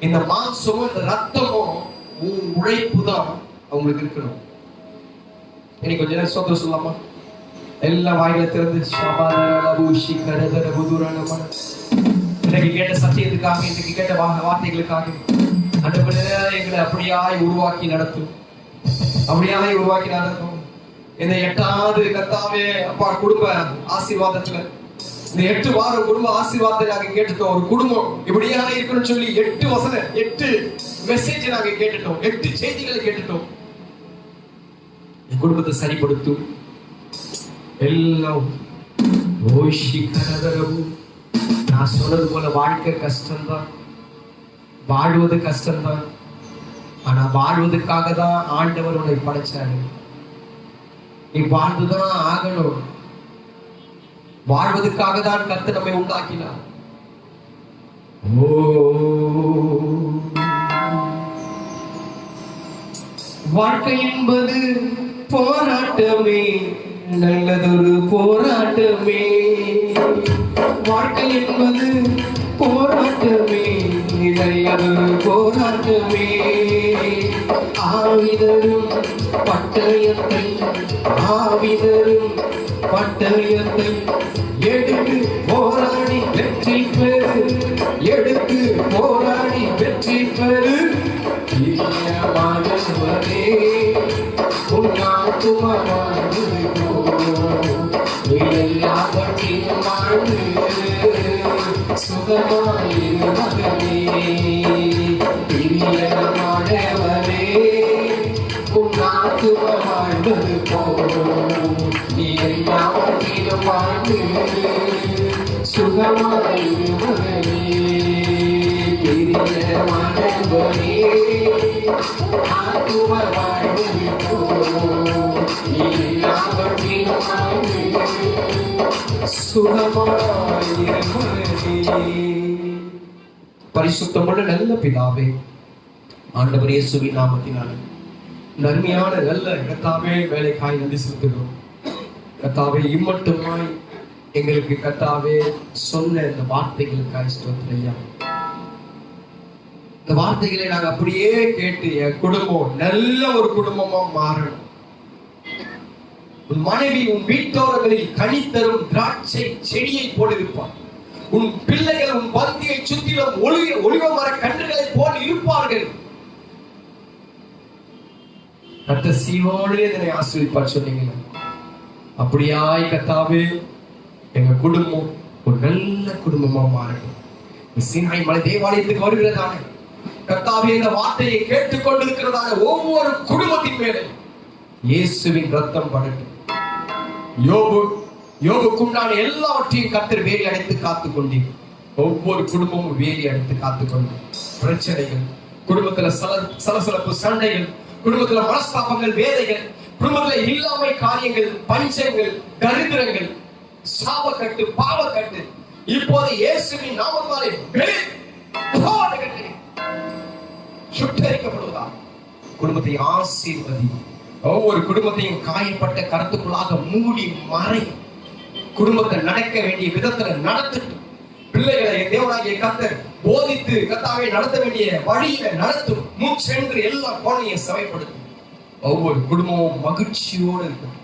இந்த மாம்சமும் இந்த ரத்தமும் உன் உழைப்பு தான் அவங்களுக்கு இருக்கணும். இன்னைக்கு கொஞ்ச நேரம் சோதனை சொல்லலாமா? எல்லாம் வாயில திறந்து இன்னைக்கு கேட்ட சத்தியத்துக்காக, இன்னைக்கு கேட்ட வார்த்தைகளுக்காக ஆண்டவரே எங்களை அப்படியாய் உருவாக்கி நடத்தும். அப்படியாய் உருவாக்கி நடத்தும். இந்த 8வது கர்த்தாவே அப்பா குடும்ப ஆசீர்வாதத்துல இந்த 8 வாரம் குடும்ப ஆசீர்வாதத்தை நாங்க கேட்டுட்டோம். ஒரு குடும்பம் இப்படியாக இருக்கணும்னு சொல்லி 8 வசனம் 8 மெசேஜ் நாங்க கேட்டுட்டோம். 8 செய்திகளை கேட்டுட்டோம். குடும்பத்தை சரிப்படுத்தும். எல்லாம் நான் சொன்னது போல வாழ்க்கை கஷ்டம்தான், வாழ்வது கஷ்டம்தான். ஆனா வாழ்வதற்காக தான் ஆண்டவர் உன்னை படைச்சாரு. நீ வாழ்ந்துதான் ஆகணும். வாழ்வதற்காக தான் கர்த்தர் நம்மை உண்டாக்கினார். வாழ்க்கை என்பது போராட்டமே, நல்லதொரு போராட்டமே. வாழ்க்கை என்பது போராட்டமே, நல்லதொரு போராட்டமே. ஆவிதரும் பட்டயத்தை, ஆவிதரும் பட்டயத்தை எடுத்து போராடி வெற்றி பெறு, எடுத்து போராடி வெற்றி பெறு. மாணவனே சுகமாயிரு மகனே, பிரியமானவனே, உன்னாத்துவ வாழ்வது நீ எல்லாவற்றிலும் வாழ்ந்து சுகமாயிரு மகனே, பிரியமானவனே, ஆத்துவ வாழ்வது நீ எல்லாவற்றிலும் வாழ்ந்து சுகமாயிரு மகனே. பரிசுத்தமுள்ள நல்ல பிதாவே, ஆண்டவர் இயேசுவின் நாமத்தினாலே நன்மையான நல்ல கர்த்தாவே வேலைக்காய் நன்றி செலுத்துகிறோம். கர்த்தாவே இம்மட்டுமாய் எங்களுக்கு கர்த்தாவே சொன்ன இந்த வார்த்தைகளுக்காய் ஸ்தோத்திரம். இந்த வார்த்தைகளை நாங்க அப்படியே கேட்டு என் குடும்பம் நல்ல ஒரு குடும்பமா மாறணும். உன் மனைவி உன் வீட்டோரங்களில் கனி தரும் திராட்சை செடியை போல் இருப்பார். உன் பிள்ளைகள் உன் பந்தியை சுற்றிலும் ஒளிவ மர கன்றுகளை போல் இருப்பார்கள். கர்த்தர் சீயோடு இதனை ஆசீர்வதிப்பார் சொன்னீங்க. அப்படியாய் கர்த்தாவே எங்க குடும்பம் ஒரு நல்ல குடும்பமா மாறணும். சீனாய் மலை தேவாலயத்துக்கு வருகிறதான கர்த்தாவே இந்த வார்த்தையை கேட்டுக் கொண்டிருக்கிறதான ஒவ்வொரு குடும்பத்தின் மேலே இயேசுவின் ரத்தம் படட்டும். யோபுக்குண்டான எல்லாவற்றையும் கர்த்தர் வேலி அடைத்து காத்துக் கொண்டீர். ஒவ்வொரு குடும்பமும் வேலி அடைத்து காத்துக்கொண்டு பிரச்சனைகள், குடும்பத்துல சலசலப்பு, சண்டைகள், குடும்பத்துல மனஸ்தாபங்கள், வேதைகள், குடும்பத்துல இல்லாமை காரியங்கள், பஞ்சங்கள், தரித்திரங்கள், சாபக்கட்டு, பாவக்கட்டு இப்போது இயேசுவின் நாமத்தாலே சுட்டரிக்கப்படுவதா. குடும்பத்தை ஆசீர்வதி. ஒவ்வொரு குடும்பத்தையும் காயப்பட்ட கருத்துக்குள்ளாக மூடி மறை. குடும்பத்தை நடக்க வேண்டிய விதத்துல நடத்தட்டும். பிள்ளைகளை தேவனாகிய கர்த்தர் போதித்து கர்த்தாவை நடத்த வேண்டிய வழியில நடத்தும். மூச்சென்று எல்லா கோணையும் சபைப்படுத்தும். ஒவ்வொரு குடும்பமும் மகிழ்ச்சியோடு இருக்கும்,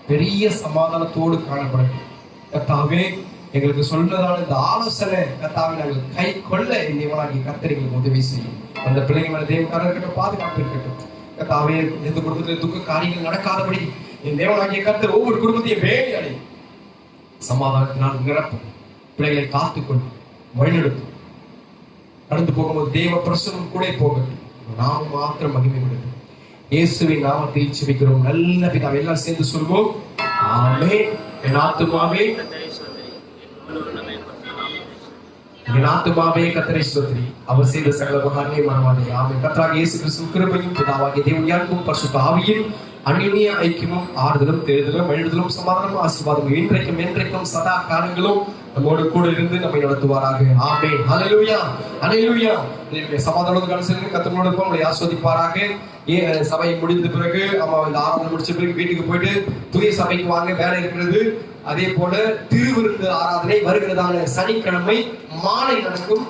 பெரிய சமாதானத்தோடு காணப்படும். கர்த்தாவே, எங்களுக்கு சொல்றதான இந்த ஆலோசனை கர்த்தாவை நாங்கள் கை கொள்ள தேவனாகிய கர்த்தர் எங்களுக்கு உதவி செய்யும். அந்த பிள்ளைங்க மேல தேவக்காரர் இருக்கட்டும், பாதுகாப்பு இருக்கட்டும். கர்த்தாவே, எந்த குடும்பத்தில் துக்க காரியங்கள் நடக்காதபடி என் தேவனாகிய கர்த்தர் ஒவ்வொரு குடும்பத்தையும் வேண்டி அடையும். சமாதானத்தினால் நிரப்பும். பிள்ளைகளை காத்துக்கொள்ளும், வழிநடத்தும். கடந்து போகும்போது தேவ பிரசனம் கூட போகட்டும். நாம் மாத்திரம் மகிமை கொடுக்கும். இயேசுவின் நாமத்தில் ஜெபிக்கிறோம் நல்ல பிதாவே. எல்லாம் சேர்ந்து சொல்வோம், ஆமென். என் ஆத்துமாவே கர்த்தரை ஸ்தோத்திரி, அவர் செய்த சகல உபகாரங்களையும் மறவாதே. ஆமென். கர்த்தராகிய இயேசு கிறிஸ்துவின் கிருபையும் பிதாவாகிய தேவனுடைய அன்பும் பரிசுத்த ஆவியின் அந்நிய ஐக்கியமும் ஆறுதலும் தேடுதலும் வழிநடத்தலும் சமாதானமும் ஆசீர்வாதமும் இன்றைக்கும் என்றைக்கும் சதா காலங்களும் நம்மோடு கூட இருந்து நம்மை நடத்துவாராக. ஆமென். ஹல்லேலூயா, ஹல்லேலூயா. சமாதானத்தோடு கடைசியில் கர்த்தரோடு இருப்போம், உங்களை ஆசீர்வதிப்பாராக. சபை முடிந்த பிறகு இந்த ஆராதனை முடிச்ச பிறகு வீட்டுக்கு போயிட்டு புதிய சபைக்கு வாங்க, வேலை இருக்கிறது. அதே போல திருவிருந்து ஆராதனை வருகிறதான சனிக்கிழமை மாலை நடக்கும்.